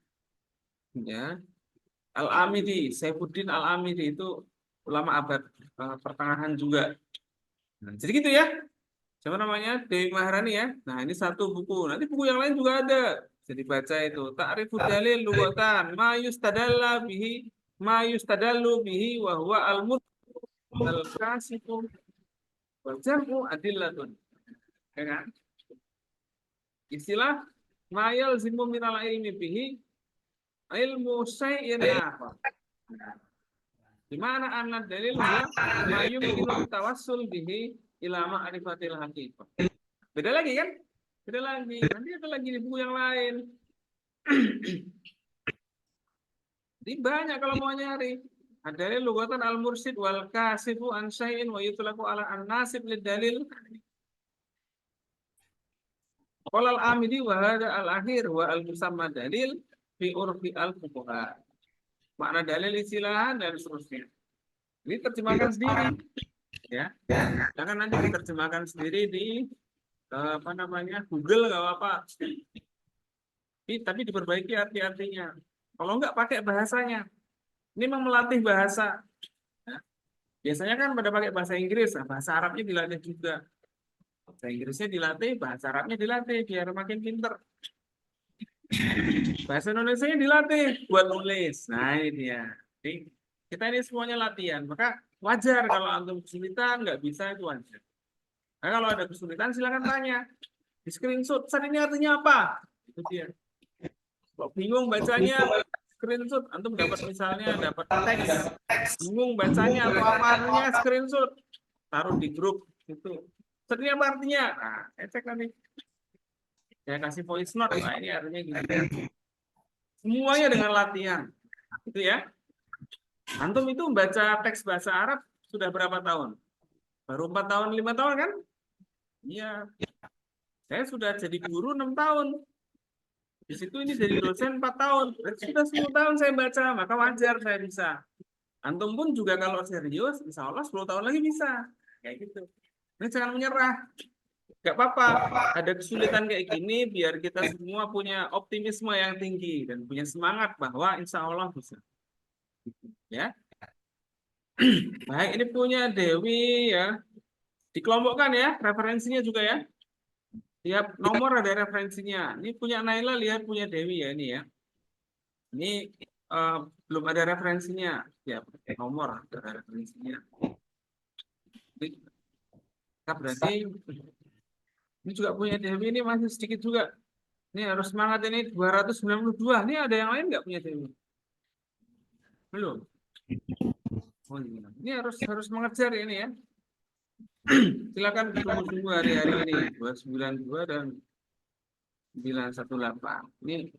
[SPEAKER 1] Ya. Al-Amidi, Saifuddin al-Amidi itu ulama abad pertengahan juga. Nah, jadi gitu ya. Siapa namanya? Dewi Maharani ya. Nah, ini satu buku. Nanti buku yang lain juga ada. Bisa dibaca itu. Ta'rifud dalil lughatan, ma yustadalla bihi, ma yustadallu bihi wa huwa al-mut al-kasifu wal jam'u adillatun. Ya kan? Istilah mayal zimu minal ilmi bihi ilmu syai'in akhar. Di mana anna dalil huwa ma yumkinu tawassul bihi ila ma'rifatil haqiqah. Beda lagi kan? Beda lagi. Nanti ada lagi di buku yang lain. Jadi banyak kalau mau nyari. Ada lughatan al-mursid wal kasifu an syai'in wa yutlaqu ala an-nasib lid dalil. Qala al-Amidi wa hadha al-akhir wa al-musamma dalil fi urfi al-fuqaha. Makna dalil istilahan dan seterusnya. Ini terjemahkan sendiri, ya. Jangan nanti diterjemahkan sendiri di apa namanya Google nggak apa-apa. Tapi diperbaiki arti-artinya. Kalau nggak pakai bahasanya. Ini memang melatih bahasa. Ya. Biasanya kan pada pakai bahasa Inggris, nah, bahasa Arabnya dilatih juga. Bahasa Inggrisnya dilatih, bahasa Arabnya dilatih biar makin pinter. Bahasa Indonesia dilatih buat nulis. Nah ini dia. Jadi, kita ini semuanya latihan. Maka wajar kalau antum kesulitan nggak bisa itu wajar. Nah, kalau ada kesulitan silakan tanya. Di screenshot, "Ustaz, ini artinya apa?" Itu dia. Kalau bingung bacanya, screenshot. Antum dapat misalnya dapat teks, bingung bacanya apa artinya, screenshot, taruh di grup itu. "Ustaz, ini apa artinya?" Nah, cek nanti. Saya kasih voice note, nah ini artinya gini. Semuanya dengan latihan. Itu ya. Antum itu baca teks bahasa Arab sudah berapa tahun? Baru 4 tahun, 5 tahun kan? Iya. Saya sudah jadi guru 6 tahun. Di situ ini jadi dosen 4 tahun. Berarti sudah 10 tahun saya baca, maka wajar saya bisa. Antum pun juga kalau serius, insya Allah 10 tahun lagi bisa. Kayak gitu. Ini jangan menyerah. Gak apa-apa. Ada kesulitan kayak gini, biar kita semua punya optimisme yang tinggi dan punya semangat bahwa insya Allah bisa. Ya. Baik, ini punya Dewi ya. Dikelompokkan ya, referensinya juga ya. Tiap nomor ada referensinya. Ini punya Naila, lihat punya Dewi ya ini ya. Ini belum ada referensinya. Tiap nomor ada referensinya. Kita berarti ini juga punya Dewi, ini masih sedikit juga. Ini harus semangat ini 292. Ini ada yang lain nggak punya Dewi? Belum. Oh, iya. Ini harus mengejar ini ya. Silakan tunggu hari-hari ini 292 dan 918. Ini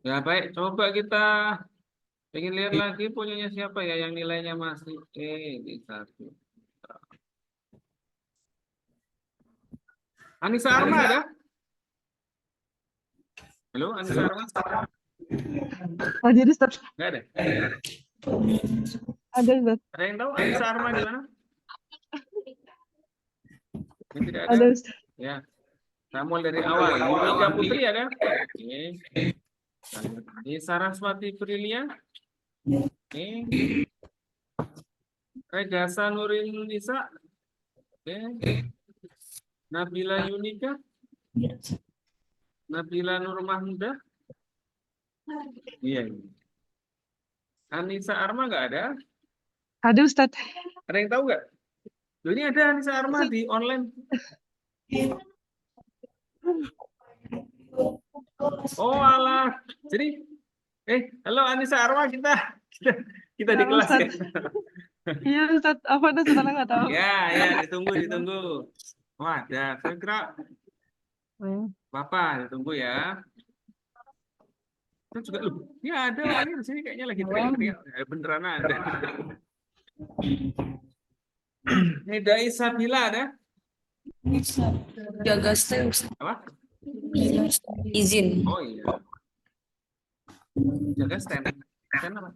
[SPEAKER 1] ya baik, coba kita pengen lihat lagi punyanya siapa ya yang nilainya masih di satu. Anissa Arma ada? Halo, Anissa Arma?
[SPEAKER 2] Jadi Ustaz.
[SPEAKER 1] Enggak ada.
[SPEAKER 2] Ada Ustaz.
[SPEAKER 1] Ada yang tahu Anissa Arma di mana? Yang tidak ada.
[SPEAKER 2] Ada Ustaz.
[SPEAKER 1] Ya. Nah, mulai dari awal. Yulika Putri ada? Oke. Ini Saraswati Prilia. Oke. Regasa Nuril Nisa. Oke. Nabila Yunika. Nabila Nur Mahmuda. Iya. Anissa Arma nggak ada?
[SPEAKER 2] Ada Ustaz.
[SPEAKER 1] Ada yang tahu nggak? Loh, ini ada Anissa Arma di online. Oh alah. Jadi, halo Anissa Arma kita di
[SPEAKER 2] Ya,
[SPEAKER 1] kelas
[SPEAKER 2] Ustaz.
[SPEAKER 1] ya.
[SPEAKER 2] Iya Ustaz, apa ada Ustaz nggak tahu.
[SPEAKER 1] Ya, ditunggu. Oh ada. Saya kira Bapak ditunggu ya. Itu juga loh. Ya ada orangnya di sini kayaknya lagi teriak-teriak. Beneran ada. Neda Isabila ada?
[SPEAKER 3] Jaga stay Ustaz.
[SPEAKER 1] Apa?
[SPEAKER 3] Izin.
[SPEAKER 1] Oh iya. Jaga stand. Stand apa?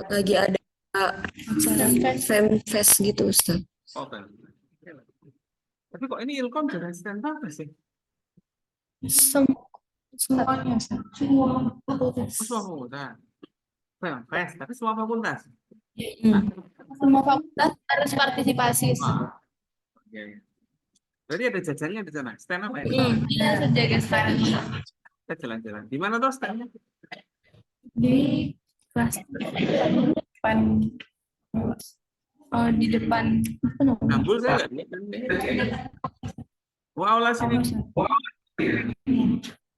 [SPEAKER 3] Lagi ada acara Femfest gitu Ustaz.
[SPEAKER 1] Oh kan. Tapi kok ini Ilkom jaga stand apa sih?
[SPEAKER 3] Semuanya Ustaz. Semua
[SPEAKER 1] Oh, semua fakultas. Femfest, tapi semua fakultas.
[SPEAKER 3] Semua fakultas harus partisipasi Ustaz.
[SPEAKER 1] Iya. Berarti ada jajannya di sana. Stand apa ya?
[SPEAKER 3] Iya, jaga stand
[SPEAKER 1] Kita jalan-jalan. Di mana tuh standnya?
[SPEAKER 3] di kelas depan. Oh, di depan apa namanya?
[SPEAKER 1] Nambul saya nggak? Oh, aula sini.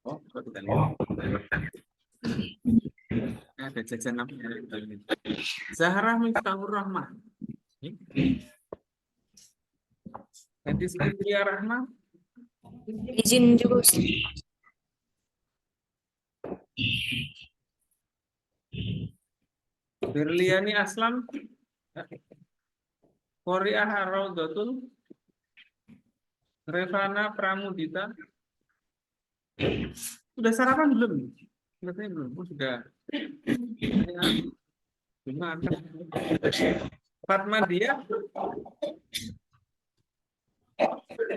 [SPEAKER 1] Oh, kok kita lihat. Ada jajan apa? Zahra Miftahur Rahmah. Nanti Sylvia Rahmah.
[SPEAKER 3] Izin juga Ustaz.
[SPEAKER 1] Berliani Aslam. Korea Haraudatul. Revana Pramudita. Sudah sarapan belum? Katanya belum. Oh, sudah. Cuma Fatma Dia.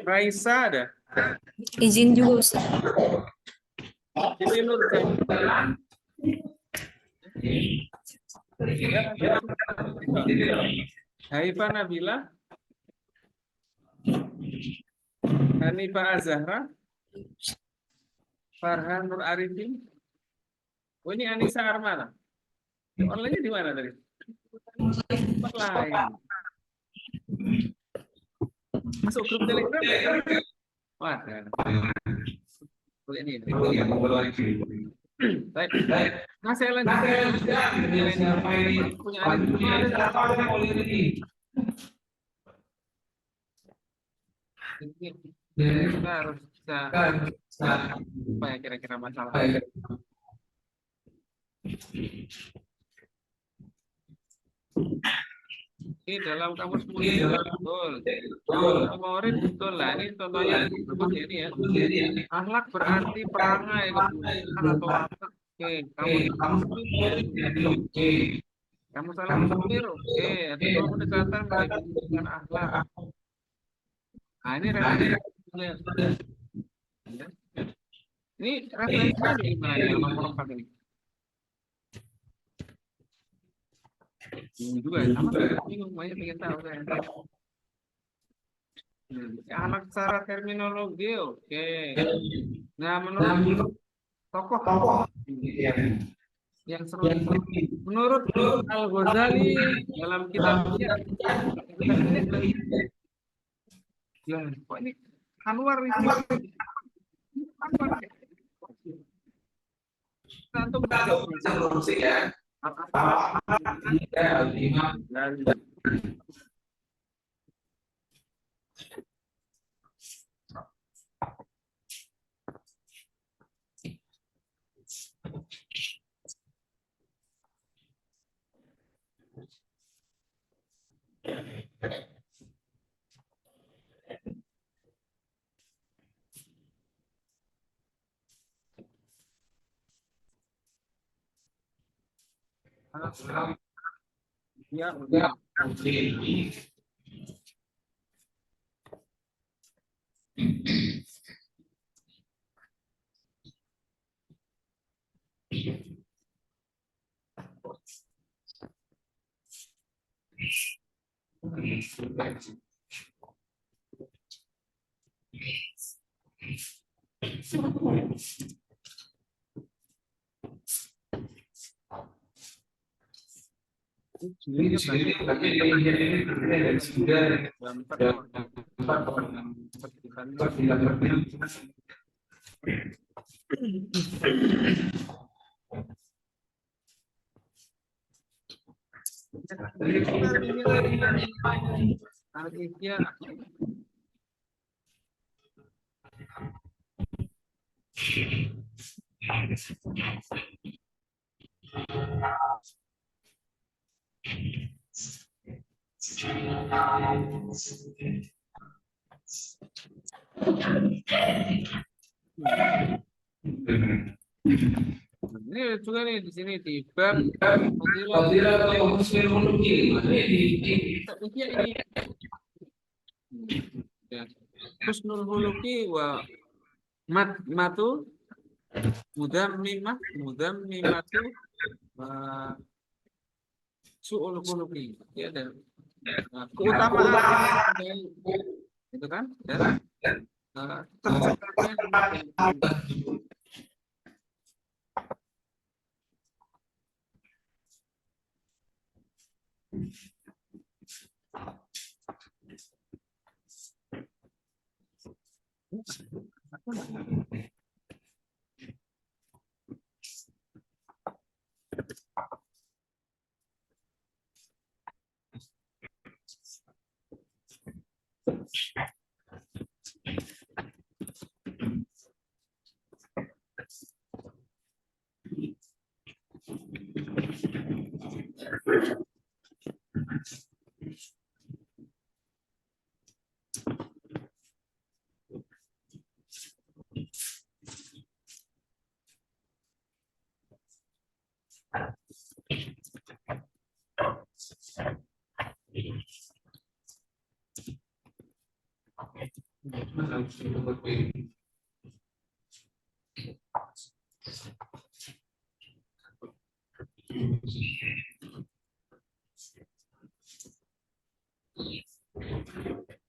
[SPEAKER 1] Raisa ada.
[SPEAKER 3] Izin juga Ustaz.
[SPEAKER 1] Siti Nur Haifa Nabila. Hanifah Azahra. Farhan Nur Arifin. Oh, ini Anissa Armana. Online-nya di mana tadi? Tempat lain. Masuk grup Telegram. Wah, ada. Boleh ini. Baik. Nah, saya lanjutkan. Punya kita harus bisa apa ya kira-kira masalah. Ini dalam kamus mulia betul. Favorit betul lah. Ini contohnya bagus ya ini ya. Akhlak berarti perangai keburukan atau apa? Oke, kamu salah berpikir, oke. Ada dua pendekatan dengan akhlak. Nah, ini referensinya. Ini referensinya di mana ya nomor 4 ini? Bingung juga, sama bingung, banyak pengen tahu saya. Anak secara terminologi, oke. Nah, menurut tokoh yang seru ini. Menurut Al-Ghazali dalam kitabnya, kitab ini, ya, kok ini Anwar ini, Anwar. Nah, untuk kita korupsi ya. Apa? Ya, udah. Al-Ihya. Ini juga nih di sini di bab Fadilatul ini. Ya. Husnul Khuluqi wa matu mudammimatu wa su'ul khuluqi. Ya, dan keutamaan itu kan, dan tercegahnya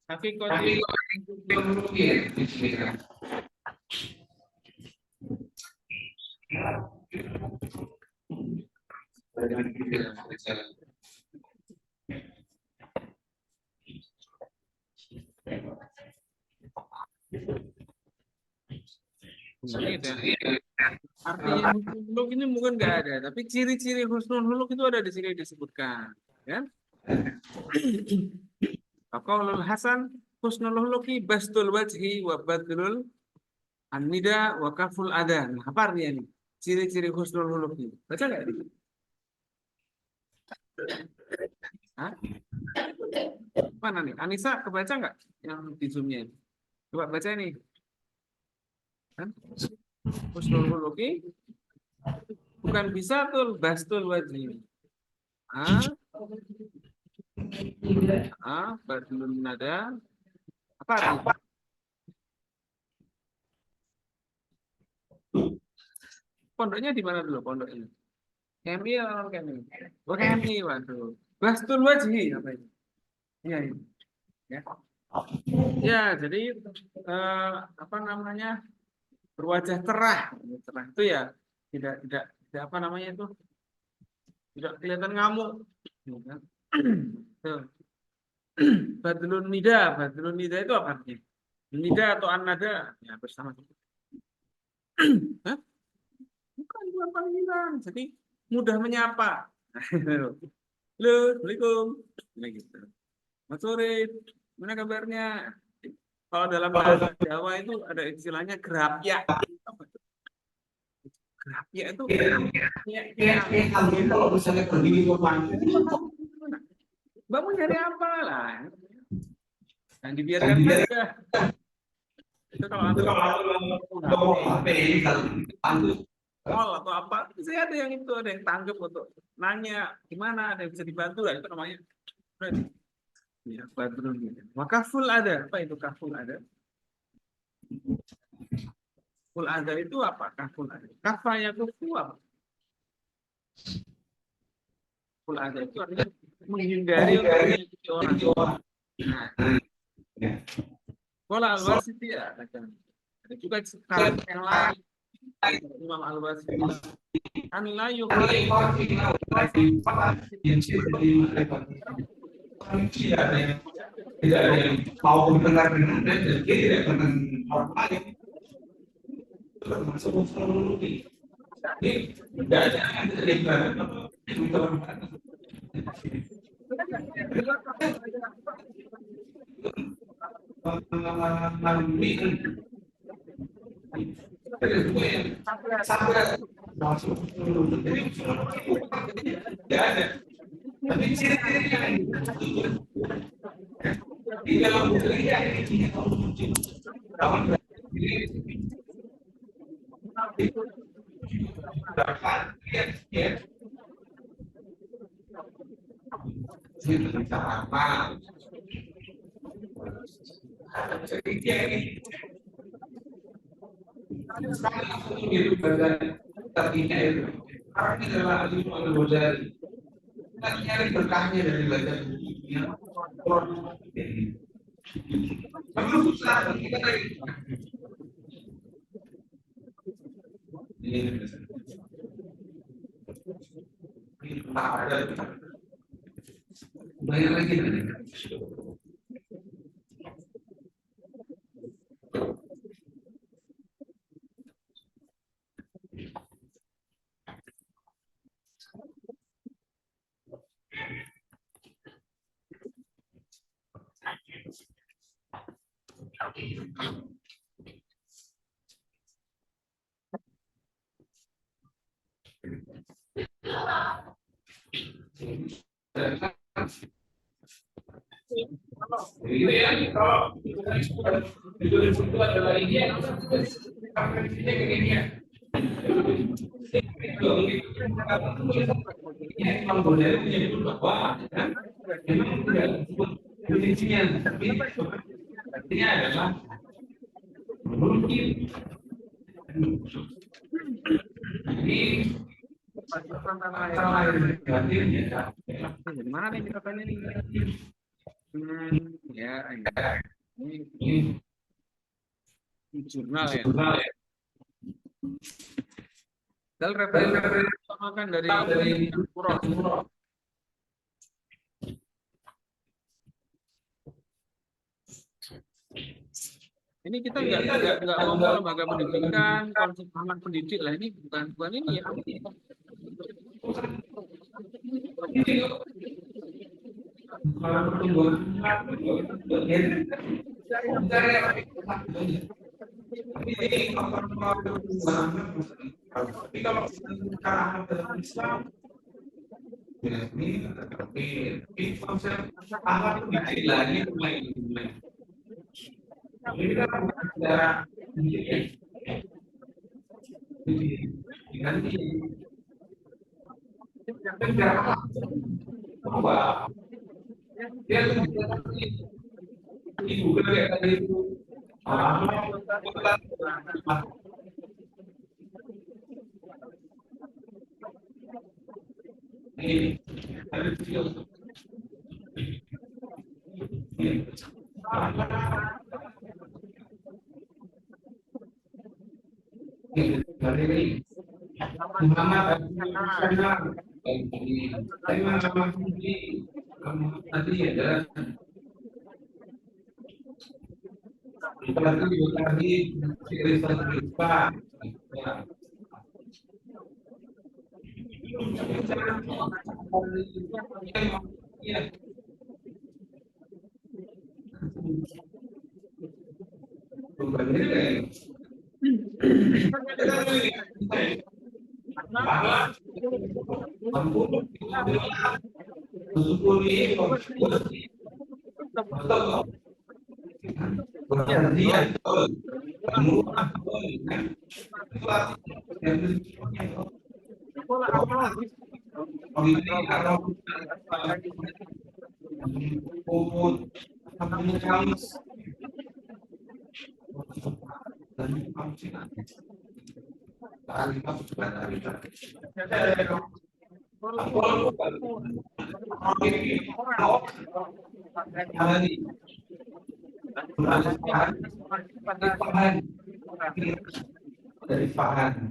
[SPEAKER 1] hakikati artinya husnul huluk ini mungkin nggak ada, tapi ciri-ciri husnul huluk itu ada di sini disebutkan, ya. Qaulul Hasan husnul huluki bastul wajhi wa badlul anida wa kaful ada. Nah, apa artinya nih? Ciri-ciri husnul huluki. Baca nggak? Hah? Mana nih? Anissa kebaca nggak yang di zoom-nya? Coba baca ini. Kan? Husnul huluki bukan bisa tuh bastul wajhi. Badlun nada. Apa artinya? Pondoknya di mana dulu pondoknya? Kemi atau kemi? Oh, kemi, waduh. Bastul wajhi apa itu? Iya, ini. Ya. Ya, jadi apa namanya? Berwajah cerah. Cerah itu ya tidak apa namanya itu? tidak kelihatan ngamuk. Ya kan? Tuh. Badrun nida itu apa artinya? Nida atau an-nada? Ya bersama. Hah? Bukan panggilan. Jadi mudah menyapa. Halo, Assalamualaikum. Nah, gitu. Mas sore, mana kabarnya? Kalau dalam bahasa Jawa itu ada istilahnya gerapya. Gerapya itu
[SPEAKER 4] Kalau misalnya pergi di rumah,
[SPEAKER 1] Mbak mau nyari apa lah? Yang dibiarkan saja. Itu kalau
[SPEAKER 4] HP kalau
[SPEAKER 1] call atau apa, saya ada yang itu, ada yang tanggap untuk nanya gimana, ada yang bisa dibantu lah, itu namanya ya, badrun. Wakaful ada, apa itu kaful ada? Kaful ada itu apa? Kaful ada. Kafanya kufu apa? Kaful ada itu artinya menghindari untuk menyakiti orang. Nah, Kola Al-Wasiti ya, ada juga sekarang yang lain. Imam Al-Wasiti anila yukhli
[SPEAKER 4] tidak ada yang mau mendengar dengan dan dia tidak pernah orang lain termasuk unsur ini tidak ada yang terlibat sampai masuk tidak ada. Tapi ciri-cirinya di dalam budaya ini nyari berkahnya dari baca bukunya memang susah kita ini ada banyak lagi itu adalah ini memang boleh menyebut bahwa memang tidak disebut definisinya, tapi artinya adalah mungkin ini antara lain ya.
[SPEAKER 1] Gimana nih kita tanya nih? Ya, ini jurnal ya. Dal referensi makan dari Puro. Ini kita nggak ngomong lembaga pendidikan, konsep aman pendidik lah, ini bukan ini ya.
[SPEAKER 4] Tapi kalau sekarang dalam Islam ini tapi konsep ahlak itu dikit lagi mulai ini kan secara diganti bahwa dia ibu kayak tadi itu ini ada video dari Muhammad Tapi memang ini tadi adalah lagi riset kita. Ya. Dari Farhan.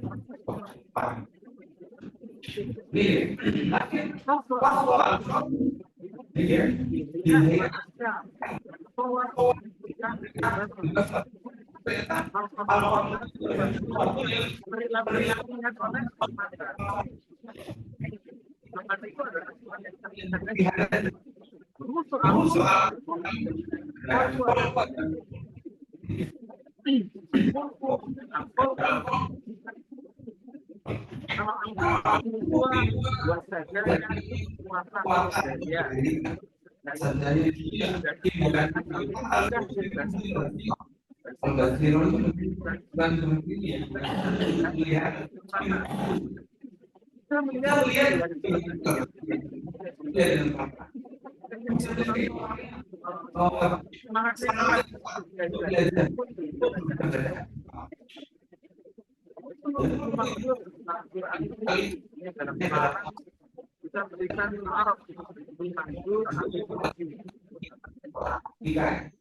[SPEAKER 4] Kita berikan Arab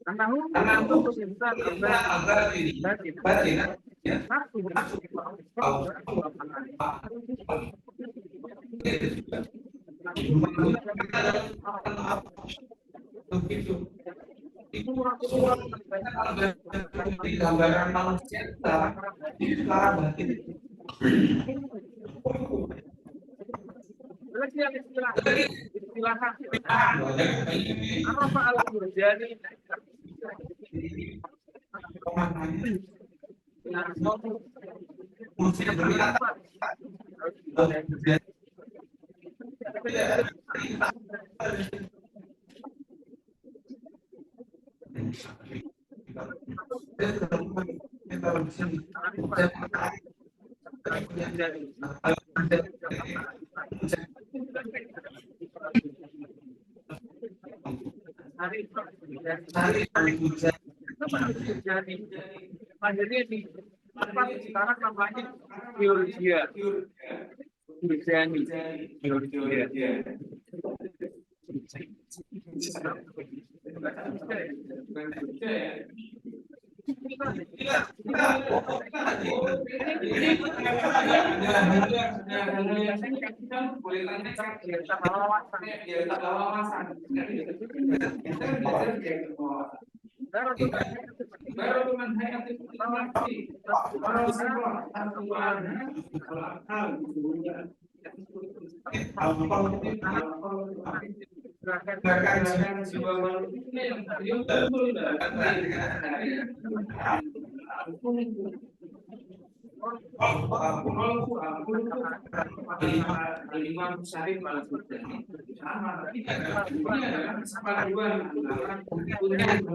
[SPEAKER 4] karena untuk kita gambaran manusia sekarang istilah apa al-Jurjani akhirnya di tempat sekarang namanya Georgia. Imam Syarif al-Ghazali sama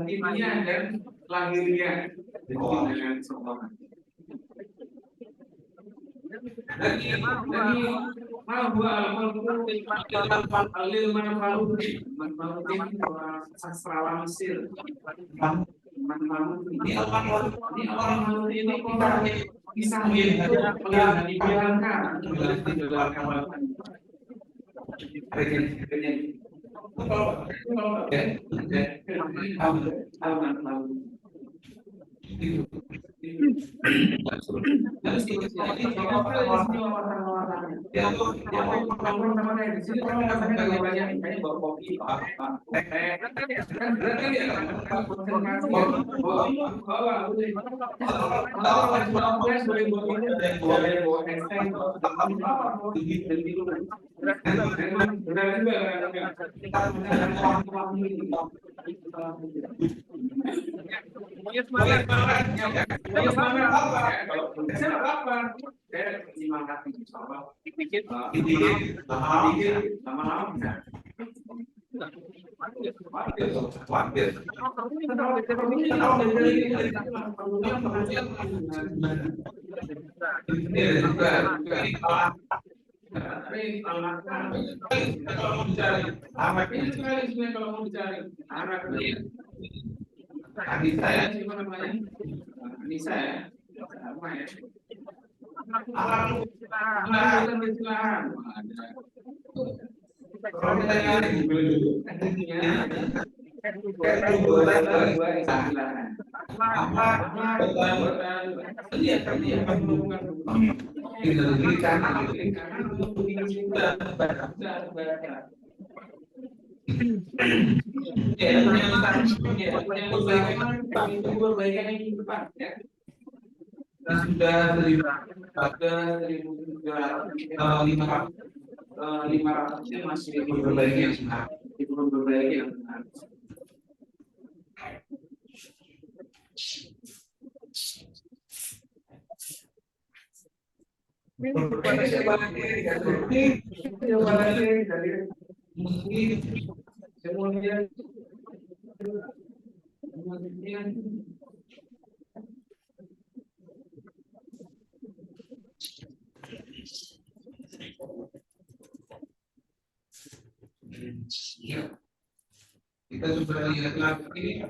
[SPEAKER 4] intinya dan lahirnya dengan seumpama. Lagi sastrawan Mesir. Ini kisah itu dibilangkan di dalam kamar. Harus diketahui yang di sini banyak bawa kopi,
[SPEAKER 1] Semuanya semangat. Semuanya semangat. Kalau bisa nggak apa-apa. Saya semangat dikit-dikit, lama-lama bisa. Kalau mau dicari anak Anissa ya, siapa namanya? Anissa ya, sama ya. Silakan. Kalau kita nyari dulu, sudah 500 masih diperbaiki yang sebenarnya. Kita sudah lihat lagi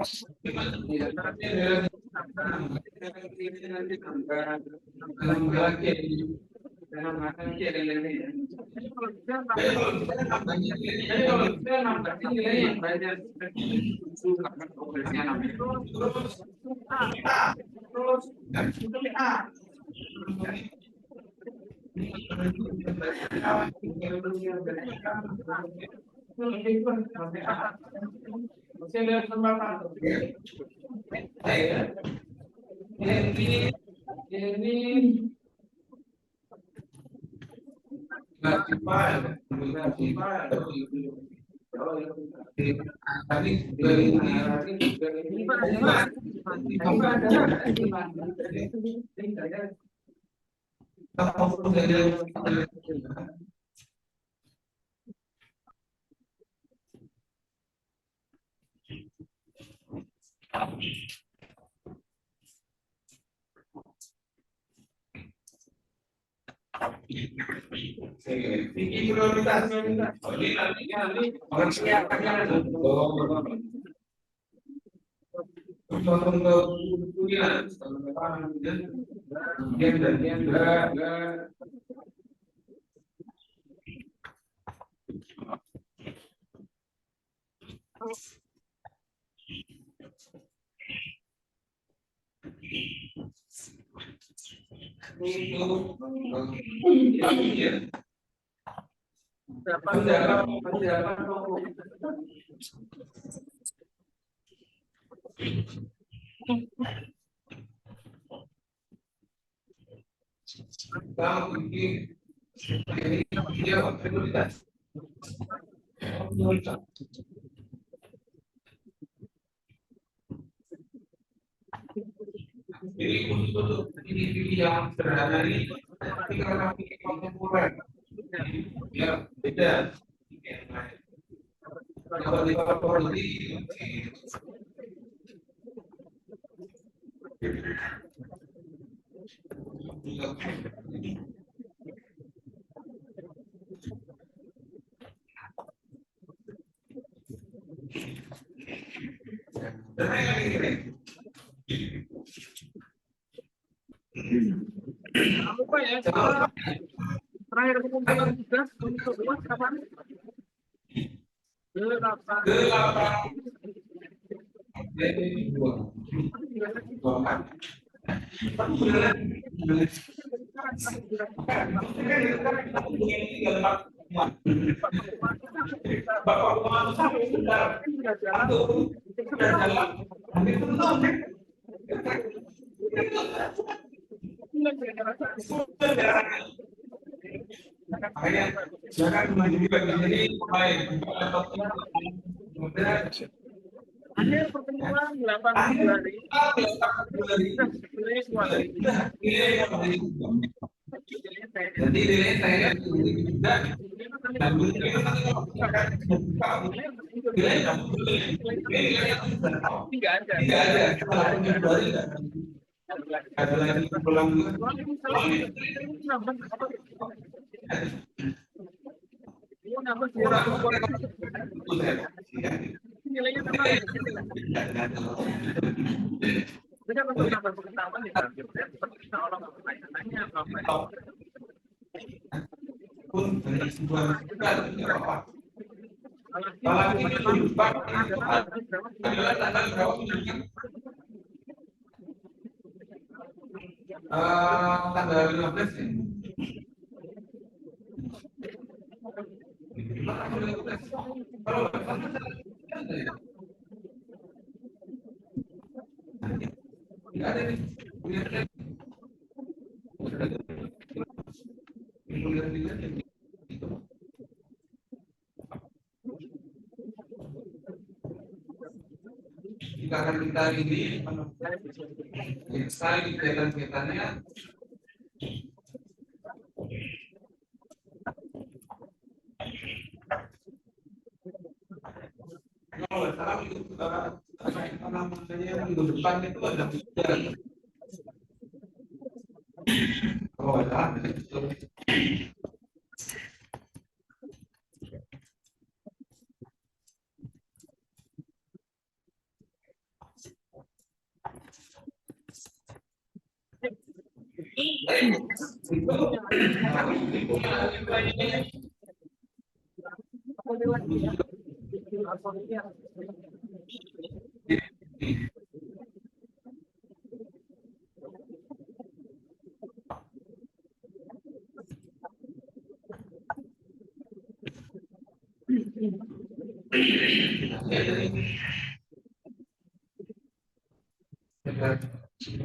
[SPEAKER 1] jadi untuk ini yang sederhana ini tapi karena kontemporer ya beda. Kalau di politik Lupa ya, terakhir pengumuman tugas untuk UAS kapan?
[SPEAKER 4] 8. Tapi beneran, beneran. Bapak Umar sudah jalan, hampir belum. Makanya silakan maju juga di sini mulai
[SPEAKER 1] Akhir pertemuan 8 Februari.
[SPEAKER 4] jadi nilai saya juga dan
[SPEAKER 1] Tidak ada.
[SPEAKER 4] tidak ada setelah Februari ada lagi pulang
[SPEAKER 1] Nilainya sama. Kita untuk nambah pengetahuan ya, kita orang nanya apa.
[SPEAKER 4] pun dari sebuah tidak apa. Kalau ini lupa adalah tanggal berapa bulan? Tanggal 15 ya. Kalau tidak ada nih. Jika akan kita ini sekali kegiatan-kegiatannya kalau salah itu apa namanya minggu depan itu ada hujan. Kalau salah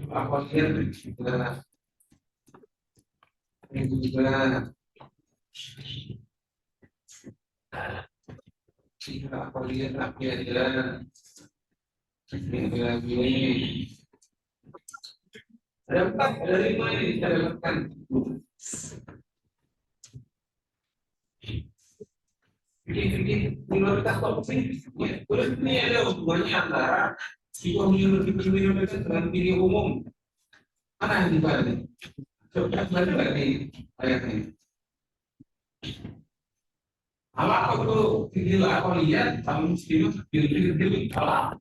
[SPEAKER 4] apa juga jika apa lihat apa aja lagi ada 4 dari 5 ini kita dapatkan ini minoritas korupsi terus ini ada hubungannya antara minoritas dengan pilih umum mana yang dibalik coba balik ayat ini apa itu gila aku lihat kamu sendiri pilih kalah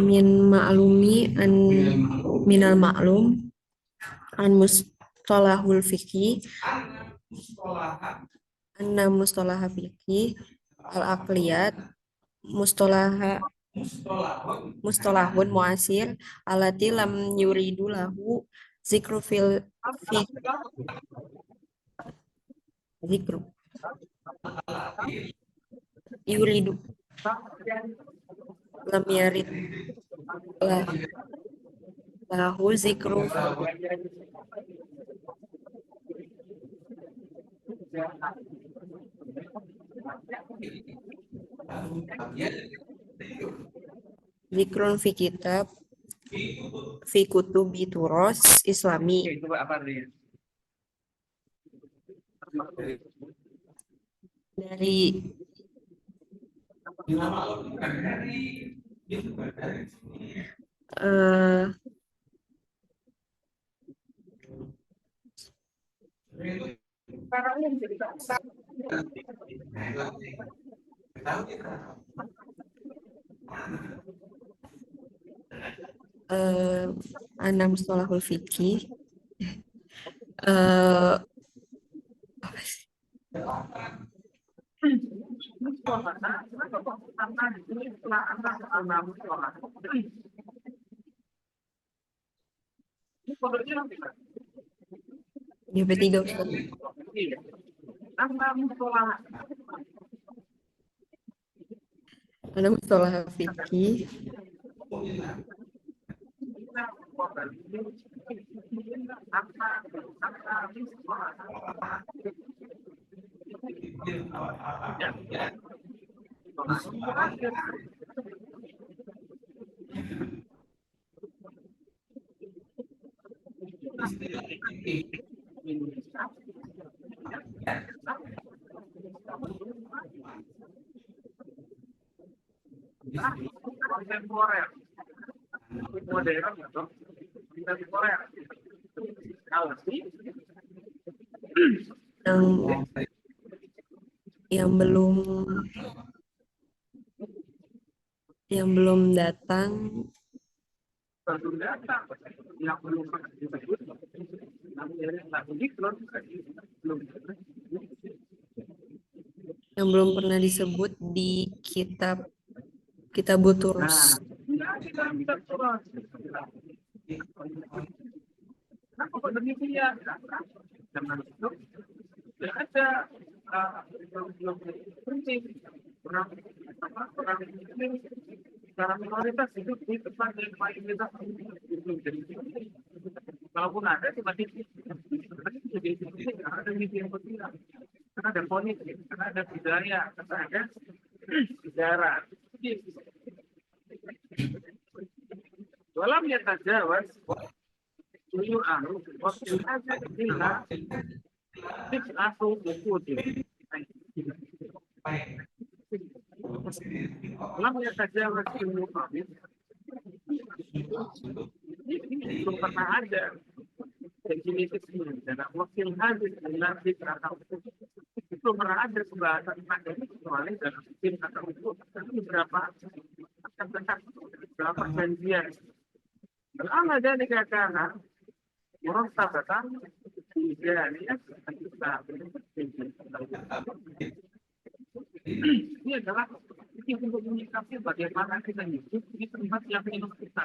[SPEAKER 5] min ma'lumi an minal ma'lum an mustalahul fikih anna mustalaha fikih al aqliyat mustalahun muasir alati lam yuridu lahu zikru zikru yuridu lam yarid lahu zikru zikrun fi kitab fi kutubi turos islami
[SPEAKER 1] Itu apa artinya?
[SPEAKER 5] dari anam mustalahul fikih GP3 Ustaz. Ada mustalah fikih.
[SPEAKER 4] Kontemporer, modern atau kontemporer. Kalau sih
[SPEAKER 5] yang belum datang
[SPEAKER 4] baru datang, yang belum pernah disebut,
[SPEAKER 5] yang belum pernah disebut di kitab Buturus.
[SPEAKER 4] Kenapa demikian? Zaman itu tidak ada prinsip orang secara minoritas hidup di tempat yang paling bebas. Walaupun ada tiba-tiba ada misi yang penting, karena ada politik, karena ada budaya, karena ada sejarah. Dalam yang tajawaz tujuh anu waktu ada bila six atau buku dalam yang tajawaz ilmu hadis ini belum pernah ada definitif dan wakil hadis menafsir atau itu pernah ada pembahasan materi kecuali dalam film atau itu beberapa tentang beberapa perjanjian. Lama jadi karena orang tabatan ini ini adalah untuk menyikapi bagaimana kita hidup di tempat yang penuh kita.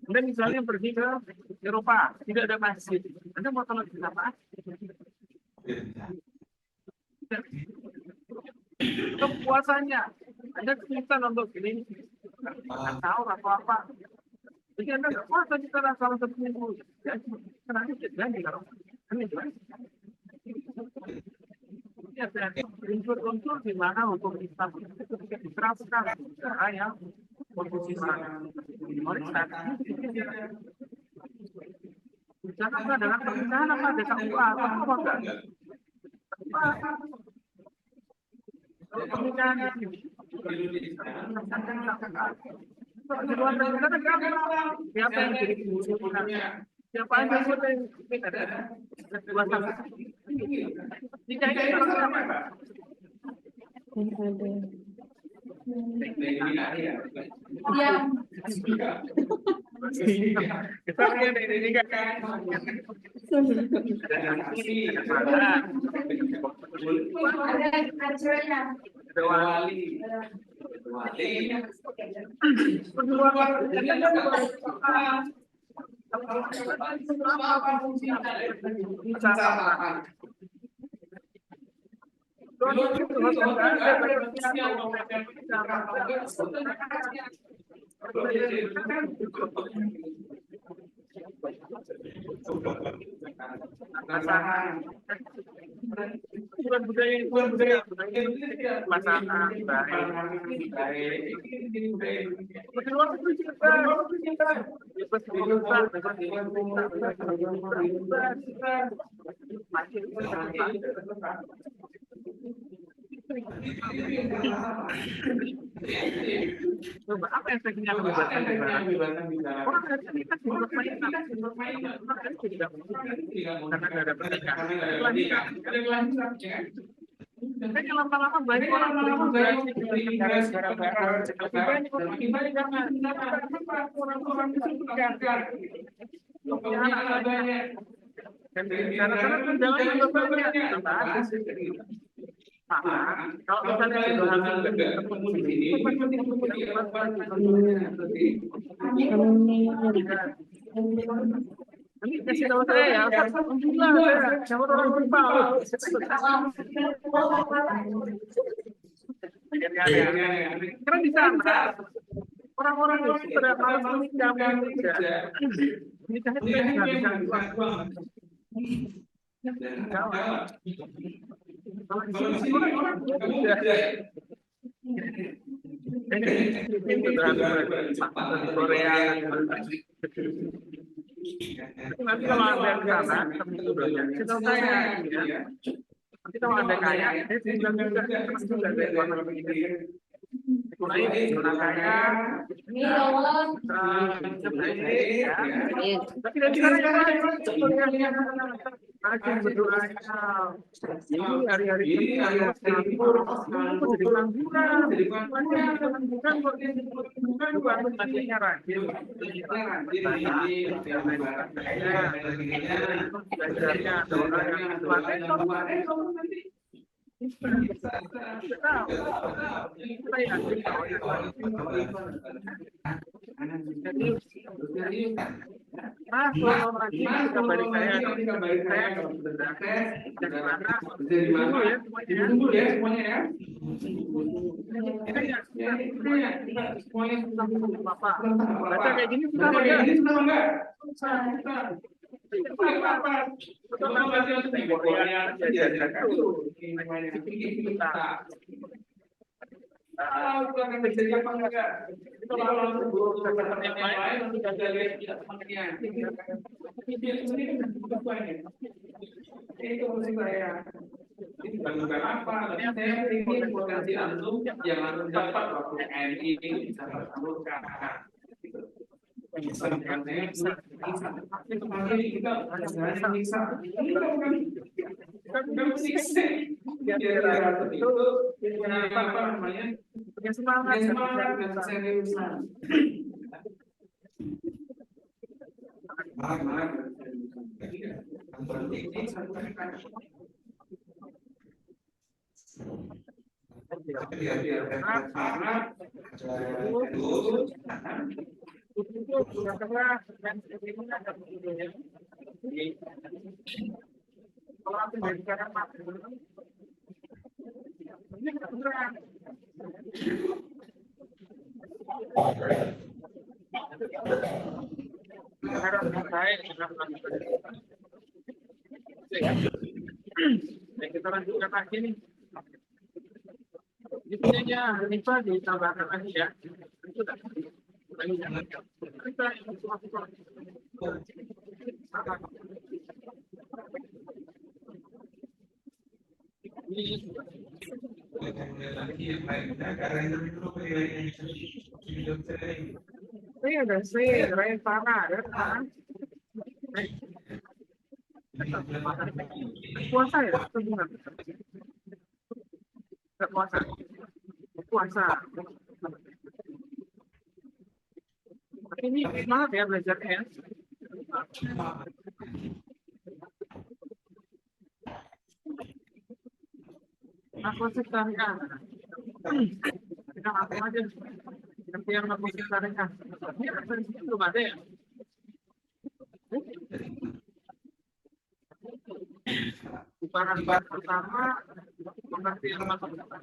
[SPEAKER 4] Anda misalnya pergi ke Eropa, tidak ada masjid. Anda mau tolong di apa? Kepuasannya, Anda kesulitan untuk ini, tahu apa-apa. Jadi Anda nggak puasa di salah satu minggu. Karena itu jadi kalau ini jelas. Ya, unsur-unsur di mana hukum Islam itu diterapkan secara yang konstitusional. Jangan adalah pernikahan apa ada apa enggak? Pernikahan di luar negara siapa yang jadi siapa yang ada dua sama tidak ada kita lihat ini kan ada wali bukan budaya masakan coba apa yang sebenarnya melibatkan orang kita tidak karena ada pernikahan kan lama-lama banyak orang Kan karena tunjangan juga banyak, tambah ada sih. Maka kalau misalnya sudah hamil ketemu di sini, nanti kasih tahu saya ya, alhamdulillah saya sama orang berbau. Karena di sana orang-orang itu pada malam menikah menikah itu nggak bisa dilakukan. Kalau di sini orang di Korea. Nanti kalau ada di sana, kita saya ya. Nanti kalau ada kaya, saya tinggal juga dari luar negeri. Mulai zona kaya, tapi dari sana yang lain, akan berdoa. Ini hari-hari kita jadi pengangguran, bukan maksudnya rajin, belajarnya ada orang yang kita balik saya dulu ya semuanya ya. Baca kayak gini sudah enggak? Potensi antum yang harus dapat waktu NI bisa tersalurkan. Kita lanjutkan lagi nih. Intinya Hanifa ditambahkan lagi ya. Itu dah. Kita ada saya lain tanah ya kan. Puasa ya, puasa. Ini semangat ya belajarnya. Aku sekarang kita langsung aja. Nanti yang aku sekarang ini belum ada ya. Bukan pertama pengertian masalah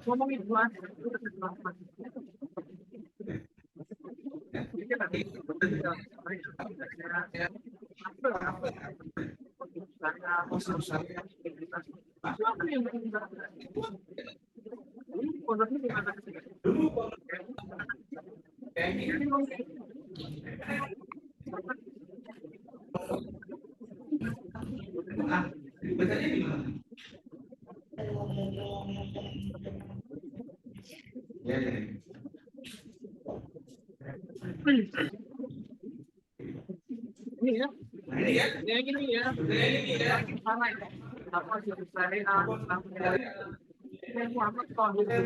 [SPEAKER 4] ngomongin dua Sebenarnya gini ya, sama ya. Apa sih syariah, Muhammad kalau itu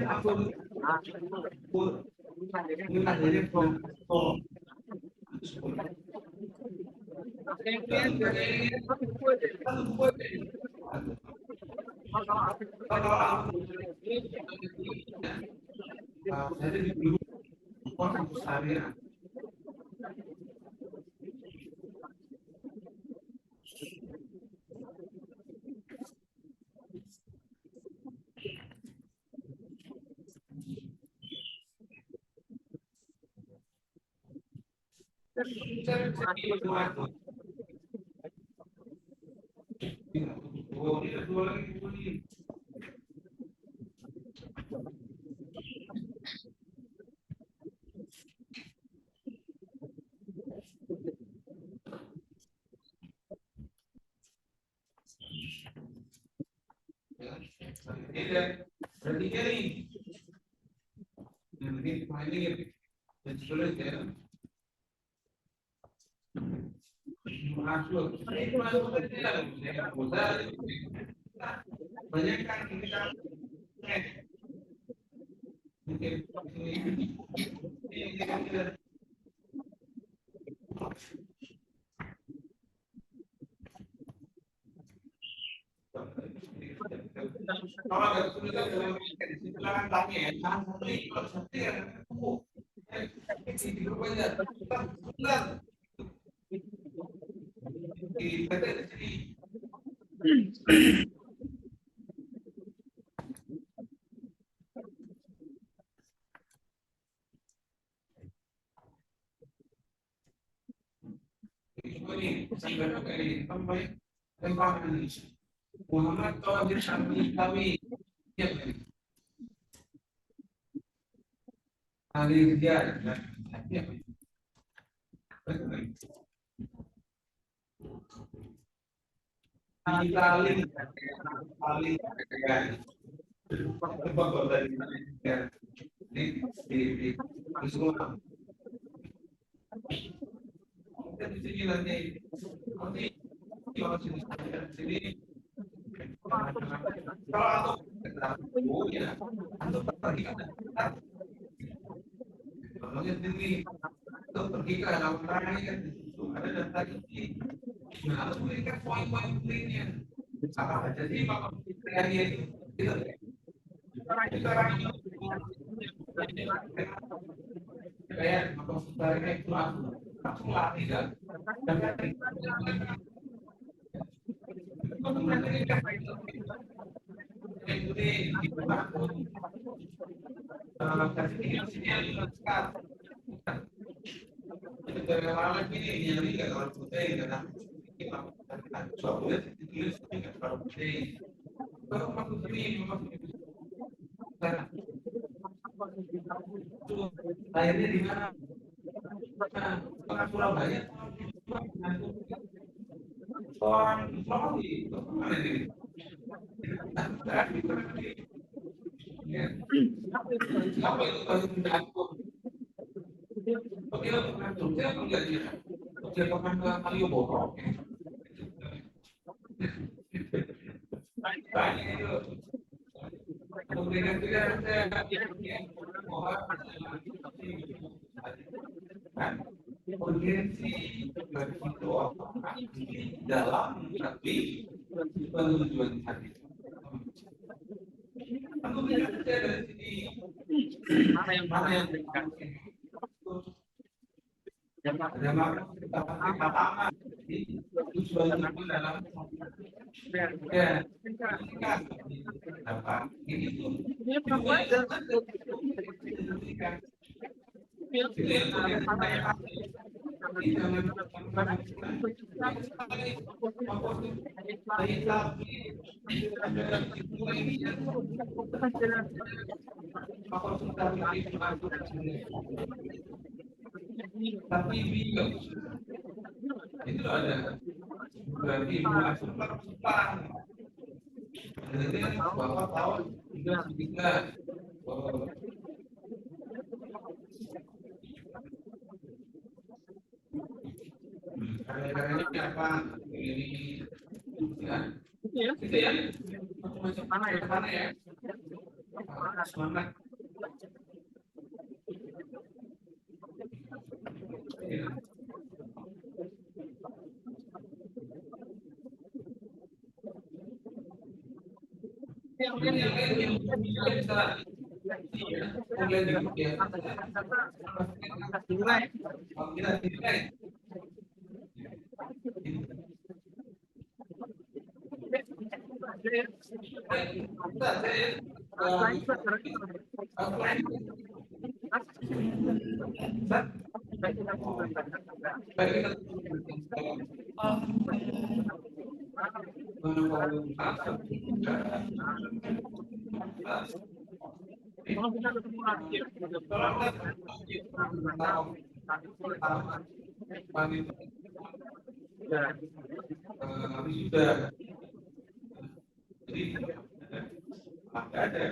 [SPEAKER 1] Muhammad Qadir kami hari dia pergi ke dalam rangka ada data ini. Nah, harus memberikan poin-poin pentingnya. Apa jadi maka kriterianya itu kayak apa sebenarnya itu langsung latih dan akhirnya di mana? Surabaya. Apa itu kalau tidak Oke, Jogja enggak dia? Jogja pernah ke Malioboro. Banyak itu. Kemudian juga urgensi itu dalam tapi penujuan tadi. Kemudian dari sini mana yang dikasih? Ada makna pertama tujuan itu dalam apa ini tuh tapi bingung itu ada berarti masuk perempuan jadi bapak tahun 3 karena apa
[SPEAKER 4] Gitu ya. Mana ya?
[SPEAKER 1] Semangat.
[SPEAKER 4] Kalau kita ketemu lagi,
[SPEAKER 1] Sudah. Jadi, ada